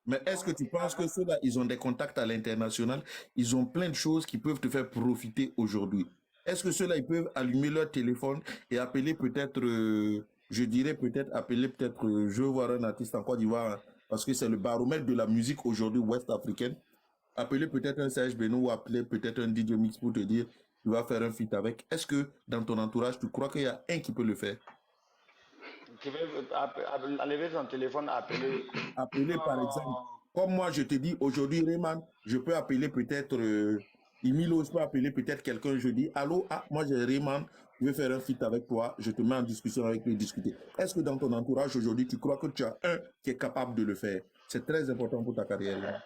Mais est-ce que tu penses que ceux-là, ils ont des contacts à l'international? Ils ont plein de choses qui peuvent te faire profiter aujourd'hui. Est-ce que ceux-là, ils peuvent allumer leur téléphone et appeler peut-être, je dirais peut-être, je veux voir un artiste en Côte d'Ivoire, parce que c'est le baromètre de la musique aujourd'hui ouest-africaine. Appeler peut-être un Serge Beno ou appeler peut-être un DJ Mix pour te dire, tu vas faire un feat avec. Est-ce que dans ton entourage, tu crois qu'il y a un qui peut le faire? Tu veux enlever son téléphone, appeler. Appeler par exemple. Comme moi, je te dis, aujourd'hui, Rayman, je peux appeler peut-être Emilio, je peux appeler peut-être quelqu'un, je dis, allô, moi j'ai Rayman, je vais faire un feat avec toi, je te mets en discussion avec lui, discuter. Est-ce que dans ton entourage aujourd'hui, tu crois que tu as un qui est capable de le faire? C'est très important pour ta carrière.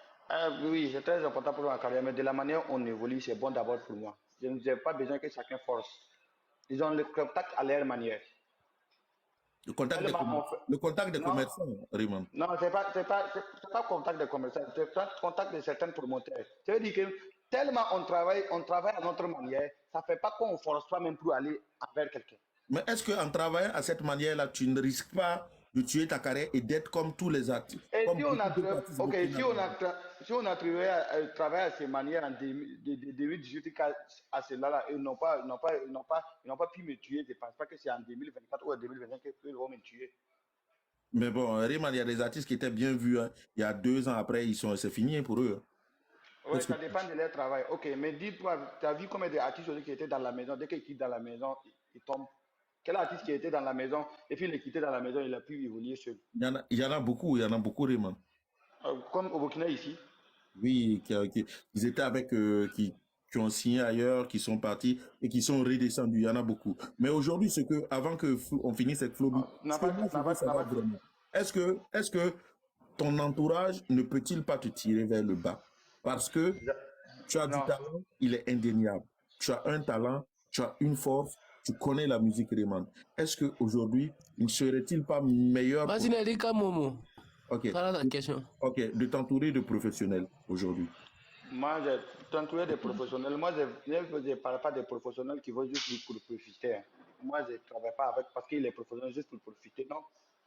Oui, c'est très important pour ma carrière, mais de la manière dont on évolue, c'est bon d'abord pour moi. Je n'ai pas besoin que chacun force. Ils ont le contact à leur manière. Le contact des commerçants, Raymond. Non, c'est pas contact des commerçants, c'est contact de certains promoteurs. Ça veut dire que tellement on travaille à notre manière, ça ne fait pas qu'on ne force pas même pour aller envers quelqu'un. Mais est-ce qu'en travaillant à cette manière-là, tu ne risques pas de tuer ta carrière et d'être comme tous les artistes? Et si on a travaillé à ces manières en 2018 à cela-là, ils n'ont pas pu me tuer. Je ne pense pas que c'est en 2024 ou en 2025 qu'ils vont me tuer. Mais bon, Rayman, il y a des artistes qui étaient bien vus. Hein. Il y a 2 ans après, c'est fini pour eux. Oui, ça dépend de leur travail. Ok, mais dis-toi, tu as vu combien d'artistes qui étaient dans la maison, dès qu'ils quittent dans la maison, ils tombent. Quel artiste qui était dans la maison et puis il est quitté dans la maison, il a pu évoluer seul? Il y en a beaucoup, Rayman. Comme au Burkina ici? Oui, ils étaient avec, qui ont signé ailleurs, qui sont partis et qui sont redescendus. Il y en a beaucoup. Mais aujourd'hui, c'est que, avant qu'on finisse cette Flobi, est-ce que ton entourage ne peut-il pas te tirer vers le bas? Parce que tu as du talent, il est indéniable. Tu as un talent, tu as une force, tu connais la musique Rayman. Est-ce qu'aujourd'hui, ne serait-il pas meilleur Ok. De t'entourer de professionnels aujourd'hui? Moi, je t'entourer de professionnels. Moi, je ne parle pas des professionnels qui vont juste pour profiter. Moi, je ne travaille pas avec parce qu'il est professionnel juste pour profiter. Non,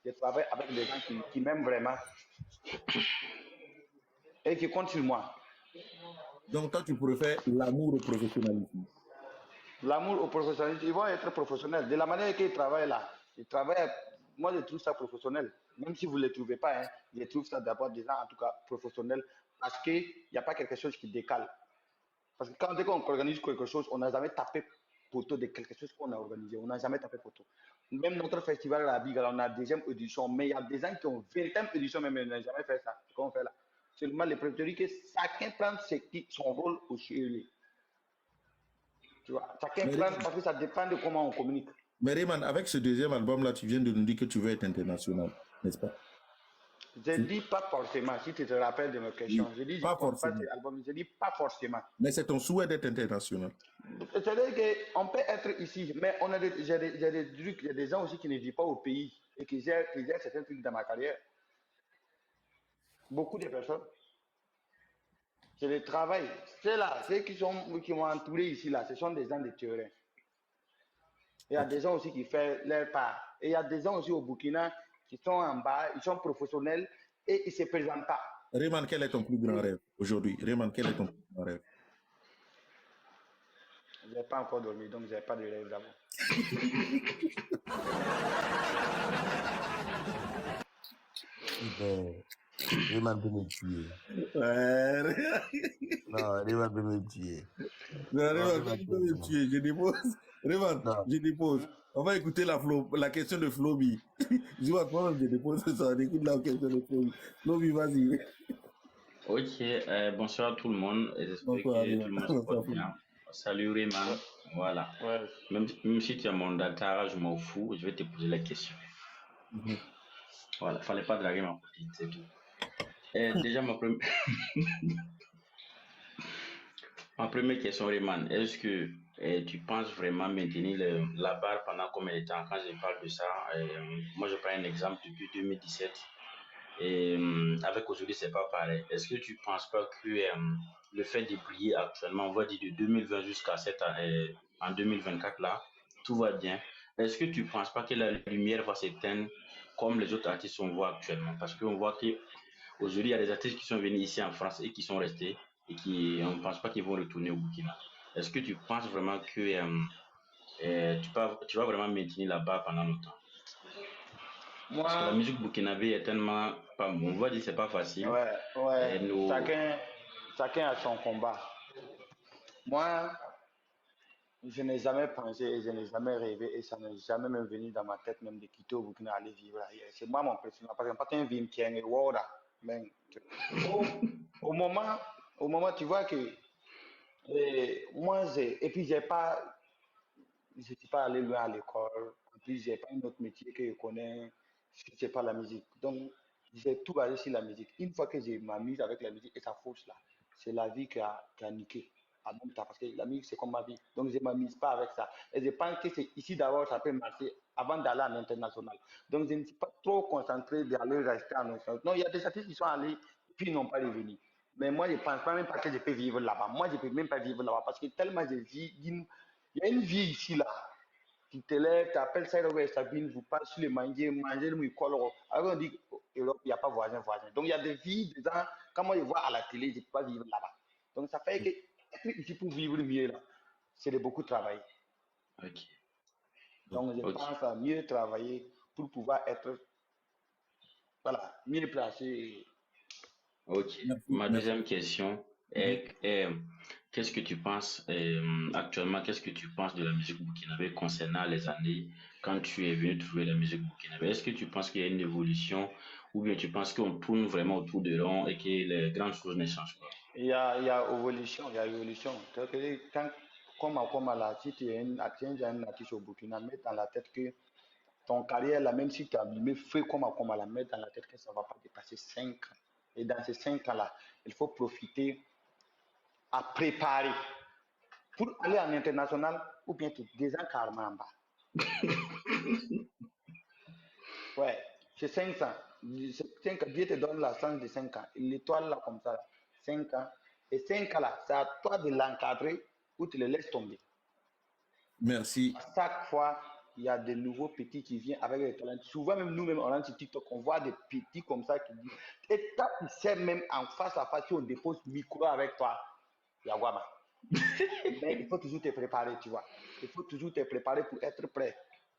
je travaille avec des gens qui m'aiment vraiment et qui comptent sur moi. Donc, toi, tu préfères l'amour au professionnalisme? L'amour au professionnalisme, ils vont être professionnels. De la manière qu'ils travaillent là, ils travaillent. Moi, je trouve ça professionnel. Même si vous ne le trouvez pas, hein, je trouve ça d'abord déjà, en tout cas, professionnel. Parce qu'il n'y a pas quelque chose qui décale. Parce que quand on organise quelque chose, on n'a jamais tapé photo de quelque chose qu'on a organisé. On n'a jamais tapé photo. Même notre festival à la Biga, on a 2e édition, mais il y a des gens qui ont 20e édition, mais on n'a jamais fait ça. C'est ce qu'on fait là. Seulement, les préférés que chacun prend son rôle au chez lui. Tu vois, chacun prend parce que ça dépend de comment on communique. Mais Rayman, avec ce deuxième album-là, tu viens de nous dire que tu veux être international, n'est-ce pas? Je dis pas forcément, si tu te rappelles de mes questions. Oui, Je dis, je pas compte pas forcément. cet album. Je dis pas forcément. Mais c'est ton souhait d'être international. C'est-à-dire qu'on peut être ici, mais j'ai des trucs, il y a des gens aussi qui ne vivent pas au pays et qui gèrent certains trucs dans ma carrière. Beaucoup de personnes. C'est le travail. C'est là, ceux qui m'ont entouré ici, là, ce sont des gens de terrain. Il y a des gens aussi qui font leur part. Et il y a des gens aussi au Burkina qui sont en bas, ils sont professionnels et ils ne se présentent pas. Rayman, quel est ton plus grand rêve aujourd'hui? Rayman, quel est ton plus grand rêve? Je n'ai pas encore dormi, donc je n'ai pas de rêve d'abord. Rayman peut me tuer. Non, Rayman peut me tuer. Non, Rayman peut me tuer. Je dépose. Rayman, je dépose. On va écouter la question de Floby. Je vois comment je dépose ça. On écoute la question de Floby. Floby, vas-y. Ok, bonsoir à tout le monde. J'espère que tout le monde se porte bien. Salut Rayman. Voilà. Ouais. Même si tu as mon data, je m'en fous. Je vais te poser la question. Voilà, fallait pas draguer ma copine, c'est tout. Déjà, ma première question, Rayman, est-ce que tu penses vraiment maintenir la barre pendant combien de temps? Quand je parle de ça, moi je prends un exemple depuis 2017 et avec aujourd'hui c'est pas pareil. Est-ce que tu penses pas que le fait de briller actuellement, on va dire de 2020 jusqu'à en 2024 là, tout va bien? Est-ce que tu penses pas que la lumière va s'éteindre comme les autres artistes on voit actuellement? Parce qu'on voit qu'aujourd'hui il y a des artistes qui sont venus ici en France et qui sont restés et on ne pense pas qu'ils vont retourner au Burkina. Est-ce que tu penses vraiment que tu vas vraiment maintenir la barre pendant longtemps? Moi, parce que la musique burkinabé est tellement, on va dire c'est pas facile. Ouais. Chacun a son combat. Moi, je n'ai jamais pensé et je n'ai jamais rêvé et ça n'est jamais même venu dans ma tête même de quitter au Burkina aller vivre ailleurs. C'est moi mon personnage. Par exemple, pas un vim qui est au moment, tu vois que moi, et puis je ne suis pas allé loin à l'école. En plus, j'ai pas un autre métier que je connais, si c'est pas la musique. Donc, j'ai tout basé sur la musique. Une fois que je m'amuse avec la musique et ça fausse là, c'est la vie qui a niqué à mon temps parce que la musique c'est comme ma vie. Donc, je ne m'amuse pas avec ça. Et je pense que c'est ici d'abord ça peut marcher avant d'aller en international. Donc, je ne suis pas trop concentré d'aller rester en international. Non, il y a des artistes qui sont allés puis ils n'ont pas revenu. Mais moi, je ne pense pas même pas que je peux vivre là-bas. Moi, je ne peux même pas vivre là-bas parce que tellement je vis. Il y a une vie ici là. Tu te lèves, tu appelles ça Sabine, vous passez sur le manger le mouikolo. Alors on dit Europe, il n'y a pas voisin. Donc il y a des vies, des gens, quand moi je vois à la télé, je ne peux pas vivre là-bas. Donc ça fait que être ici pour vivre mieux là, c'est de beaucoup travailler. Ok. Donc je pense à mieux travailler pour pouvoir être mieux placé. Ok. Ma deuxième question est qu'est-ce que tu penses actuellement, qu'est-ce que tu penses de la musique burkinabé concernant les années quand tu es venu trouver la musique burkinabé? Est-ce que tu penses qu'il y a une évolution ou bien tu penses qu'on tourne vraiment autour de rond et que les grandes choses ne changent pas? Il y a évolution, Quand, comme là, si tu es un artiste au Burkina, mets dans la tête que ton carrière, là, même si tu as abîmé, fais comme la mettre dans la tête que ça ne va pas dépasser 5 ans. Et dans ces 5 ans-là, il faut profiter à préparer pour aller en international ou bien tu désencarmes en bas. Ouais, c'est 5 ans. Dieu te donne la chance de 5 ans. L'étoile là, comme ça, 5 ans. Et 5 ans là, c'est à toi de l'encadrer ou tu le laisses tomber. Merci. À chaque fois, il y a de nouveaux petits qui viennent avec des talents. Souvent, même nous-mêmes, on rentre sur TikTok, on voit des petits comme ça qui disent. Et quand tu sais même en face à face, si on dépose le micro avec toi, Yawama. Mais il faut toujours te préparer, tu vois. Il faut toujours te préparer pour être prêt,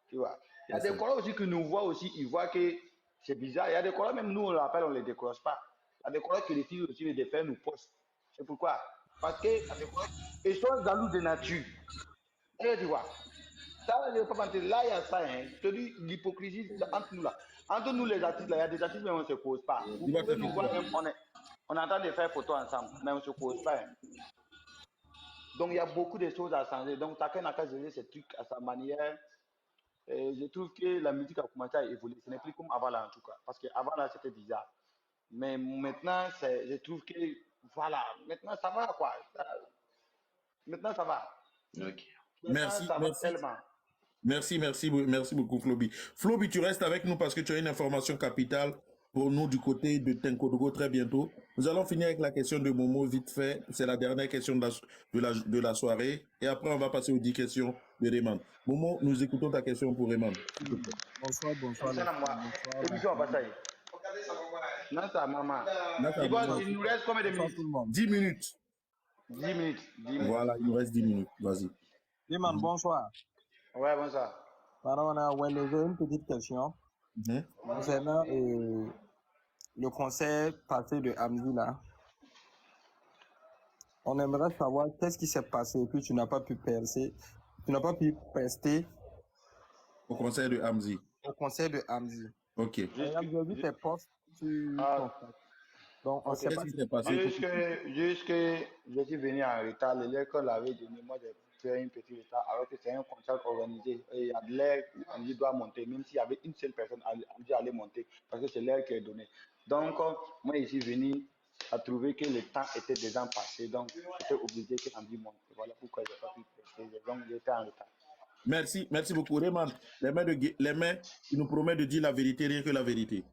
tu vois. Il y a des collègues aussi qui nous voient aussi, ils voient que c'est bizarre. Il y a des collègues, même nous, on l'appelle, on ne les décroche pas. Il y a des collègues qui refusent aussi de faire nous postes. C'est pourquoi. Parce que ils sont jaloux de nature. Et tu vois. Ça, là, il y a ça, hein. Je te dis, l'hypocrisie entre nous là. Entre nous, les artistes, là, il y a des artistes, mais on ne se cause pas. Vous pouvez nous voir, même, on est en train de faire photo ensemble, mais on ne se cause pas. Hein. Donc, il y a beaucoup de choses à changer. Donc, chacun n'a qu'à gérer ses trucs à sa manière. je trouve que la musique a commencé à évoluer. Ce n'est plus comme avant là, en tout cas. Parce qu'avant là, c'était bizarre. Mais maintenant, je trouve que, voilà, maintenant ça va, quoi. Maintenant ça va. Ok. Maintenant Merci, ça va merci. tellement. Merci beaucoup, Floby. Floby, tu restes avec nous parce que tu as une information capitale pour nous du côté de Tenkodogo très bientôt. Nous allons finir avec la question de Momo vite fait. C'est la dernière question de la soirée. Et après, on va passer aux 10 questions de Rayman. Momo, nous écoutons ta question pour Rayman. Bonsoir. Émission va passer. Non, ça, maman. Il nous reste combien de minutes? 10 minutes. 10 minutes. Voilà, il nous reste 10 minutes. Vas-y. Rayman, bonsoir. Ouais, bonsoir. Pardon, j'ai une petite question. Concernant le concert passé de Hamzi là. On aimerait savoir qu'est-ce qui s'est passé et puis tu n'as pas pu percer. Tu n'as pas pu rester au concert de Hamzi. Ok. J'ai vu tes posts sur donc, on sait pas ce qui s'est passé. Juste que je suis venu en retard. L'école l'avait donné. Moi, j'ai fait un petit retard. Alors que c'est un concert organisé. Et il y a de l'air où doit monter. Même s'il y avait une seule personne, Hamzi allait monter. Parce que c'est l'air qui est donné. Donc, moi, je suis venu à trouver que le temps était déjà passé. Donc, j'étais obligé que Hamzi monte. Voilà pourquoi je n'ai pas pu prester. Donc, j'étais en retard. Merci beaucoup. Rayman, les mains, il nous promet de dire la vérité, rien que la vérité.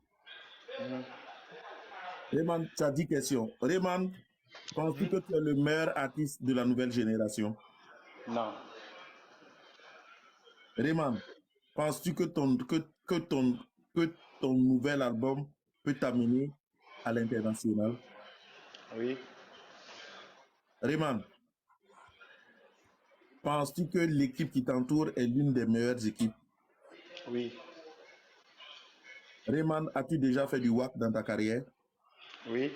Rayman, tu as 10 questions. Rayman, penses-tu que tu es le meilleur artiste de la nouvelle génération? Non. Rayman, penses-tu que ton nouvel album peut t'amener à l'international? Oui. Rayman, penses-tu que l'équipe qui t'entoure est l'une des meilleures équipes? Oui. Rayman, as-tu déjà fait du WAP dans ta carrière? Oui.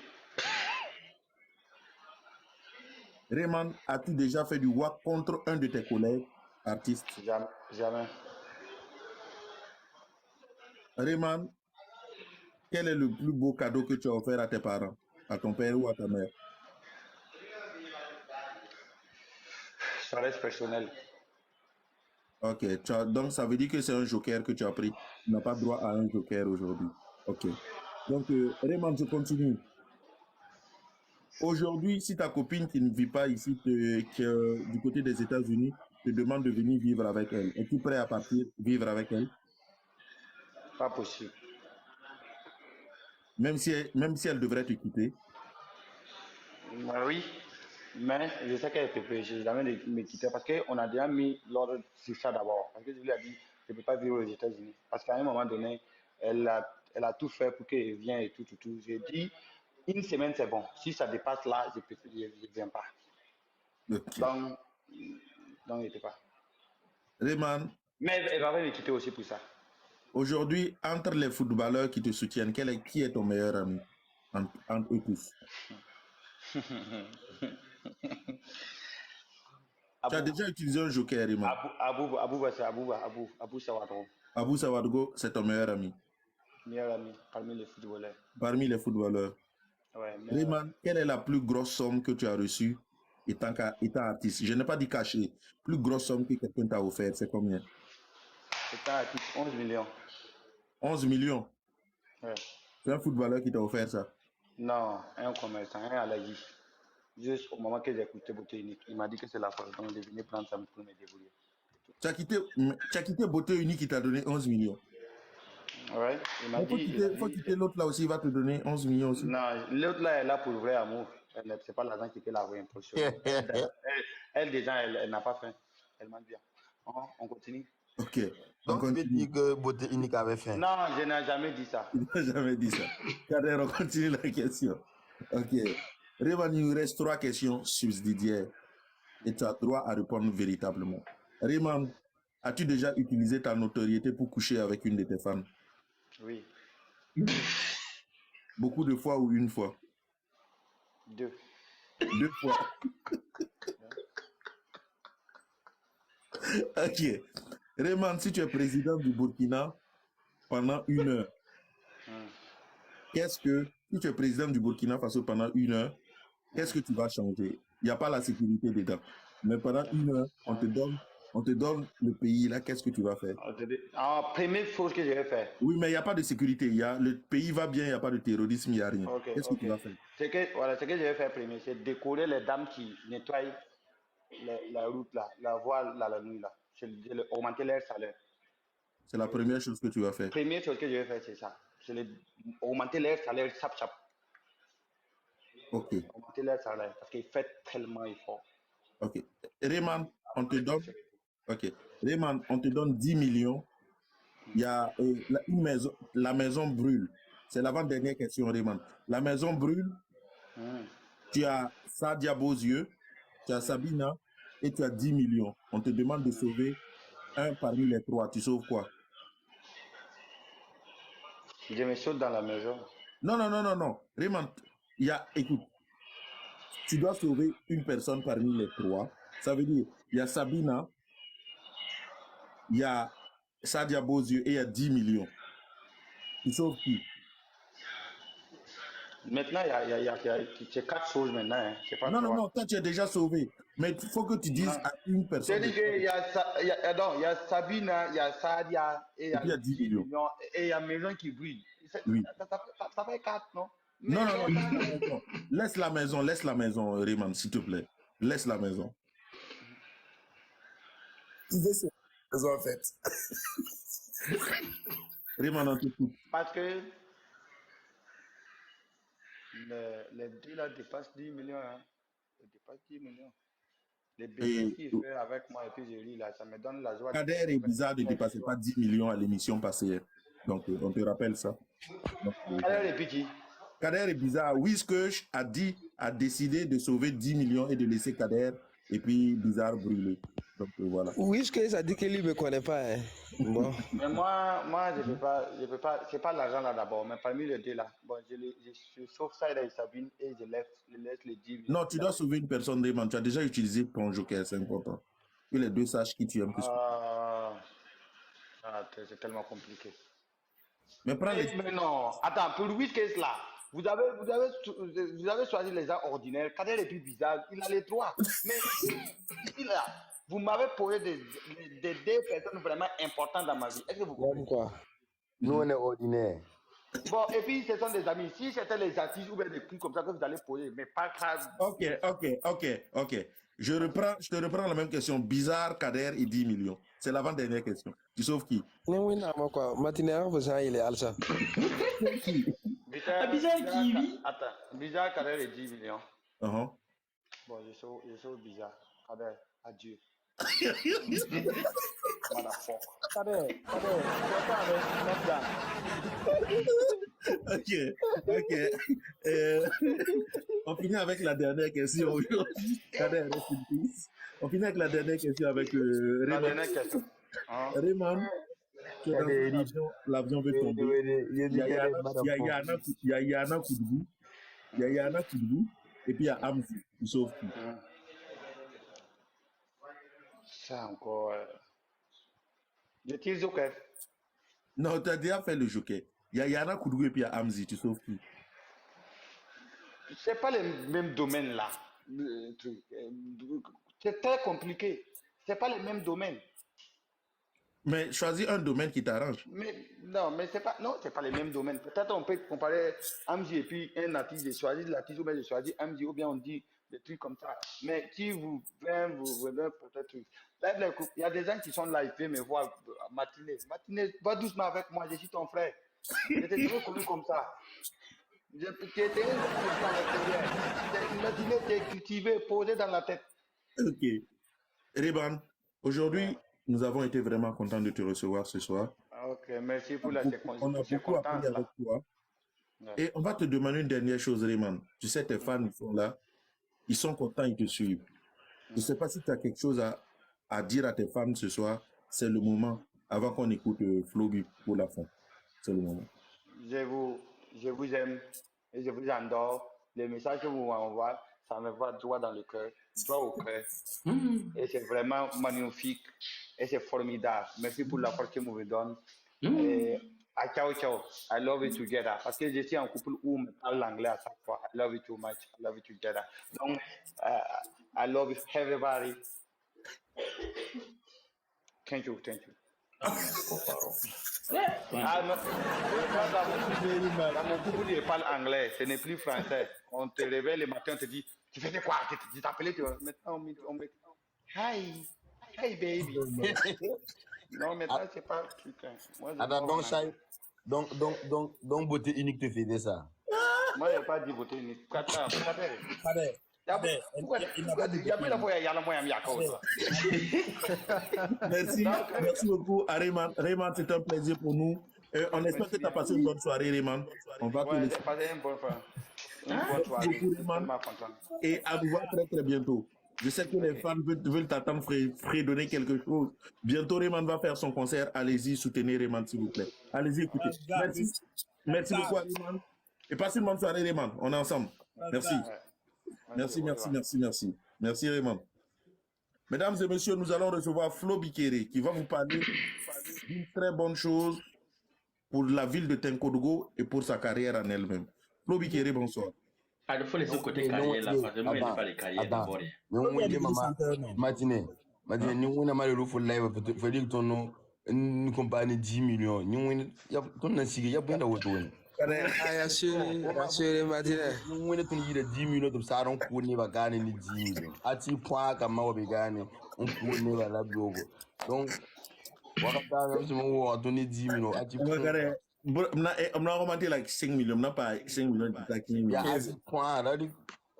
Rayman, as-tu déjà fait du WAP contre un de tes collègues artistes? Jamais. Rayman, quel est le plus beau cadeau que tu as offert à tes parents, à ton père ou à ta mère? Ça reste personnel. Ok, donc ça veut dire que c'est un joker que tu as pris. Tu n'as pas droit à un joker aujourd'hui. Ok. Donc, Rayman, je continue. Aujourd'hui, si ta copine qui ne vit pas ici, du côté des États-Unis, te demande de venir vivre avec elle, es-tu prêt à partir vivre avec elle? Pas possible. Même si elle devrait te quitter? Oui, mais je sais qu'elle peut jamais me quitter parce qu'on a déjà mis l'ordre sur ça d'abord. Parce que je lui ai dit, je ne peux pas vivre aux États-Unis. Parce qu'à un moment donné, elle a tout fait pour qu'elle vienne et tout. J'ai dit, une semaine c'est bon. Si ça dépasse là, je ne viens pas. Okay. Donc, je ne sais pas. Rayman. Mais elle va me quitter aussi pour ça. Aujourd'hui, entre les footballeurs qui te soutiennent, qui est ton meilleur ami entre eux tous? Tu as déjà utilisé un joker, Rayman? Abou Sawadgo, c'est ton meilleur ami? Meilleur ami parmi les footballeurs. Parmi les footballeurs. Ouais, Rayman, quelle est la plus grosse somme que tu as reçue étant artiste? Je n'ai pas dit caché. Plus grosse somme que quelqu'un t'a offert, c'est combien? Étant artiste, 11 millions. 11 millions? Ouais. C'est un footballeur qui t'a offert ça? Non, un commerçant, un allergie. Juste au moment que j'ai écouté Beauté Unique, il m'a dit que c'est la fois, donc il est venu prendre ça pour me débrouiller. Tu as quitté Beauté Unique qui t'a donné 11 millions? Ouais, il m'a dit. Il faut quitter l'autre là aussi, il va te donner 11 millions aussi. Non, l'autre là est là pour le vrai amour. C'est pas l'argent qui était là pour impressionner. Elle déjà, elle n'a pas faim. Elle m'a bien. On continue. Ok. Donc tu veux dire que Beauté Unique avait faim? Non, je n'ai jamais dit ça. Il n'a jamais dit ça. Kader, on continue la question. Ok. Rayman, il nous reste 3 questions subsidiaires et tu as droit à répondre véritablement. Rayman, as-tu déjà utilisé ta notoriété pour coucher avec une de tes femmes? Oui. Beaucoup de fois ou une fois? 2. 2 fois. Ok. Rayman, si tu es président du Burkina pendant 1 heure, si tu es président du Burkina Faso pendant 1 heure, qu'est-ce que tu vas changer? Il n'y a pas la sécurité dedans. Mais pendant 1 heure, on te donne On te donne le pays, là, qu'est-ce que tu vas faire? Première chose que je vais faire. Oui, mais il n'y a pas de sécurité. Le pays va bien, il n'y a pas de terrorisme, il n'y a rien. Qu'est-ce que tu vas faire? Ce que je vais faire premier, c'est décorer les dames qui nettoient la route, là, la voie, la nuit. Là. C'est augmenter leur salaire. C'est la première chose que tu vas faire. Première chose que je vais faire, c'est ça. C'est augmenter leur salaire, chap. Ok. Augmenter leur salaire, parce qu'ils font tellement effort. Ok. Rayman, on te donne... Ok. Rayman, on te donne 10 millions. Il y a une maison, la maison brûle. C'est l'avant-dernière question, Rayman. La maison brûle. Tu as Sadia Beauzieux, tu as Sabina et tu as 10 millions. On te demande de sauver un parmi les trois. Tu sauves quoi? Je me saute dans la maison. Non. Rayman, écoute, tu dois sauver une personne parmi les trois. Ça veut dire, il y a Sabina, il y a Sadia Beauzieux et il y a 10 millions. Tu sauves qui? Maintenant, il y a 4 choses maintenant. Hein. Pas non, toi tu es déjà sauvé. Mais il faut que tu dises à une personne. C'est-à-dire qu'il y a Sabina, il y a Sadia et il y a 10 millions. Et il y a maison qui brûle. Oui. Ça fait 4, non? Non. Laisse la maison, Rayman, s'il te plaît. Laisse la maison. Laisse la maison, en fait. Rayman, on t'écoute. Parce que les deux là dépassent 10 millions. Hein. Ils dépassent 10 millions. Les bénéfices qu'il fait avec moi et puis je lis là, ça me donne la joie. Kader et Bizarre ne dépassaient pas 10 millions à l'émission passée. Donc, on te rappelle ça. Kader et Piki. Kader et Bizarre, Whiskush a décidé de sauver 10 millions et de laisser Kader et puis Bizarre brûler. Donc voilà. Whiskush a dit qu'il ne me connaît pas. Hein. Bon. Mais moi je peux pas, c'est pas l'argent là d'abord, mais parmi les deux là, bon, je sauve ça et Sabine et je laisse les 10 millions. Non, tu dois sauver une personne, Rayman. Tu as déjà utilisé ton joker, c'est important. Que les deux sachent qui tu aimes plus. C'est tellement compliqué. Mais prends mais non, attends, pour Whiskush là, vous avez choisi les gens ordinaires. Kader est plus bizarre, il a les trois. Mais là, vous m'avez posé des personnes vraiment importantes dans ma vie. Est-ce que vous comprenez quoi? Nous, on est ordinaires. Bon, et puis ce sont des amis. Si c'était les artistes ou bien des trucs comme ça que vous allez poser, mais pas grave. Ok. Je te reprends la même question. Bizarre, Kader et 10 millions. C'est l'avant-dernière question. Tu sauves qui? Oui, non, quoi. Matinère, vous savez, il est Alsa. Bizarre qui, oui? Attends, Bizarre, Kader et 10 millions. Bon, je sauve Bizarre. Kader, adieu. Ok. On finit avec la dernière question aujourd'hui. On finit avec la dernière question avec Rayman. La dernière question. Rayman, l'avion veut tomber. Il y a Yana Koudbou. Et puis il y a Amzi. Tu sauves qui? Ça encore. Je tire Joker. Non, tu as déjà fait le Joker. Il y a Yana Koudbou et puis il y a Amzi. Tu sauves qui? C'est pas les mêmes domaines là. C'est très compliqué. C'est pas les mêmes domaines. Mais choisis un domaine qui t'arrange. Mais c'est pas les mêmes domaines. Peut-être on peut comparer Amzi et puis un artiste. J'ai choisi l'artiste ou bien j'ai choisi Amzi ou bien on dit des trucs comme ça. Mais si vous venez peut-être. Il y a des gens qui sont là, ils peuvent me voir matinée. Matinée, va doucement avec moi, je suis ton frère. J'étais toujours connu comme ça. J'étais dans l'extérieur. Matinée, t'es cultivé, posé dans la tête. Ok. Rayman, aujourd'hui, nous avons été vraiment contents de te recevoir ce soir. Ok, merci pour la séquence. On a beaucoup appris avec toi. Ouais. Et on va te demander une dernière chose, Rayman. Tu sais, tes fans, ils sont là. Ils sont contents, ils te suivent. Je ne sais pas si tu as quelque chose à dire à tes fans ce soir. C'est le moment, avant qu'on écoute Floby pour la fin. C'est le moment. Je vous aime et je vous adore. Les messages que vous m'envoyez, ça me va droit dans le cœur, droit au cœur. Et c'est vraiment magnifique et c'est formidable. Merci pour la force que vous me donnez. Et ciao. I love you together. Parce que je suis en couple où on me parle l'anglais à chaque fois. I love you too much. I love you together. Donc, I love everybody. Thank you, thank you. Ah, mais paro. Ah non, dans mon couple, il parle anglais, ce n'est plus français. On te réveille le matin, on te dit, tu faisais quoi? Tu t'appelais, maintenant on me dit, hi, hey baby. Non, maintenant c'est pas putain. Moi, je Attends, parle en donc, anglais. donc, beauté unique te faisait ça. Moi, je n'ai pas dit beauté unique. Pourquoi il n'a pas dit Merci, merci beaucoup à Rayman. Rayman, c'est un plaisir pour nous. On espère que tu as passé une bonne soirée, Rayman. On va te Ouais, laisser. j'ai passé une bonne soirée. Merci beaucoup, Rayman. Et à nous voir très très bientôt. Je sais que les fans veulent t'attendre fredonner quelque chose. Bientôt, Rayman va faire son concert. Allez-y, soutenez Rayman, s'il vous plaît. Allez-y, écoutez. Merci. Merci beaucoup à Rayman. Et passez une bonne soirée, Rayman. On est ensemble. Merci. Merci. Merci, Rayman. Mesdames et messieurs, nous allons recevoir Flo Bikere qui va vous parler d'une très bonne chose pour la ville de Tenkodogo et pour sa carrière en elle-même. Flo Bikere, bonsoir. Ah, il faut laisser côté carrière là, parce que moi, il n'y a pas de carrière d'abord. Matinée, nous on a mal au live, il faut dire que ton une compagnie 10 millions. Nous on a signé, il y a bien d'autres. Assurez Matinée. Nous on a tenu 10 millions de ça, on connaît pas gagner 10 millions. À ti point comme moi, on gagner, on connaît pas la blogue. Donc, on va donner 10 millions. À ti point. On a augmenté like 5 millions, on n'a pas 5 millions, on a 15 millions. Il y a un point, là,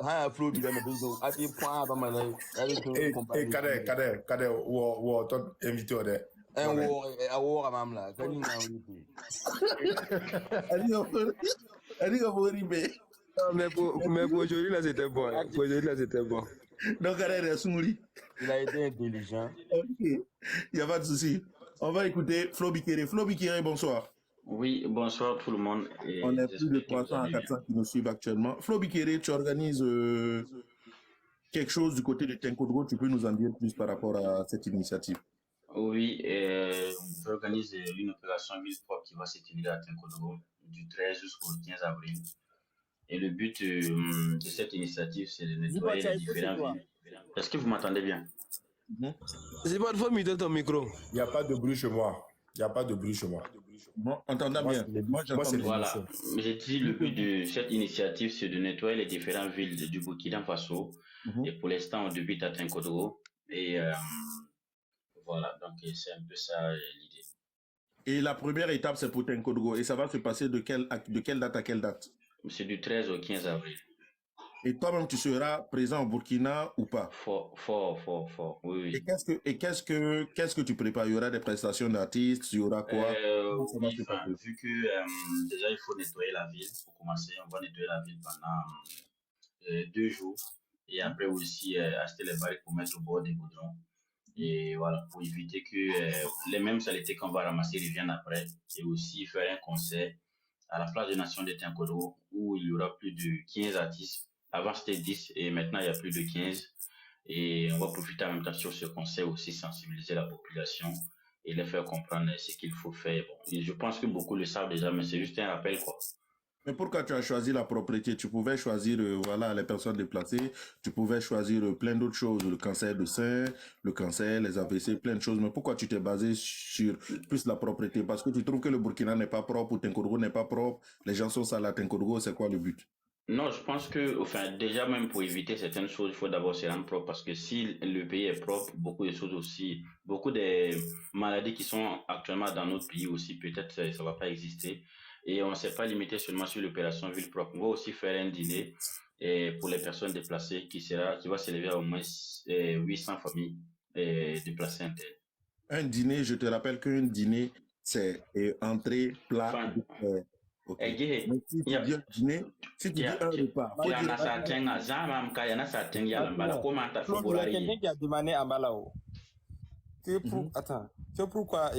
ha flow bi dama do ati point ba mala ali to compagnie kade wo to invité de wo mam la kani na witi ali ga bori be mais pour aujourd'hui là c'était bon. Pour aujourd'hui là c'était bon. Donc il a été intelligent. OK, il y a pas de souci. On va écouter Flo Bikere. Flo Bikere, bonsoir. Oui, bonsoir tout le monde. Et on est plus de 300 à 400 qui nous suivent actuellement. Flo Bikere, tu organises quelque chose du côté de Tenkodogo. Tu peux nous en dire plus par rapport à cette initiative? Oui, j'organise une opération ville propre qui va se tenir à Tenkodogo du 13 jusqu'au 15 avril. Et le but de cette initiative, c'est de nettoyer les différentes villes. Est-ce que vous m'entendez bien? C'est pas de fois muter ton micro. Il n'y a pas de bruit chez moi. Bon, entendons bien. Moi, j'entends bien. Voilà. J'ai dit le but de cette initiative, c'est de nettoyer les différentes villes du Burkina Faso. Et pour l'instant, on débute à Tenkodogo. Et voilà, donc c'est un peu ça l'idée. Et la première étape, c'est pour Tenkodogo. Et ça va se passer de quelle date à quelle date? C'est du 13 au 15 avril. Et toi-même, tu seras présent au Burkina ou pas? Fort, oui. Et qu'est-ce que tu prépares? Il y aura des prestations d'artistes, il y aura quoi? Vu que déjà, il faut nettoyer la ville. Pour commencer, on va nettoyer la ville pendant 2 jours. Et après aussi, acheter les barils pour mettre au bord des goudrons. Et voilà, pour éviter que les mêmes saletés qu'on va ramasser reviennent après. Et aussi faire un concert à la place des Nations de Tenkodogo où il y aura plus de 15 artistes. Avant, c'était 10 et maintenant, il y a plus de 15. Et on va profiter en même temps sur ce concert aussi, sensibiliser la population et les faire comprendre ce qu'il faut faire. Bon, et je pense que beaucoup le savent déjà, mais c'est juste un rappel, quoi. Mais pourquoi tu as choisi la propriété? Tu pouvais choisir les personnes déplacées, tu pouvais choisir plein d'autres choses, le cancer de sein, le cancer, les AVC, plein de choses. Mais pourquoi tu t'es basé sur plus la propriété? Parce que tu trouves que le Burkina n'est pas propre ou Tenkodogo n'est pas propre, les gens sont sales à Tenkodogo, c'est quoi le but? Non, je pense que, déjà même pour éviter certaines choses, il faut d'abord se rendre propre parce que si le pays est propre, beaucoup de choses aussi, beaucoup de maladies qui sont actuellement dans notre pays aussi, peut-être ça ne va pas exister. Et on ne s'est pas limité seulement sur l'opération ville propre. On va aussi faire un dîner pour les personnes déplacées qui va s'élever à au moins 800 familles déplacées internes. Un dîner, je te rappelle qu'un dîner, c'est entrée, plat, Okay. Si tu dis un dîner, si tu dis un repas, il y en a certains, il y en a certains, il y a quelqu'un qui a demandé à Malao. Attends, c'est pourquoi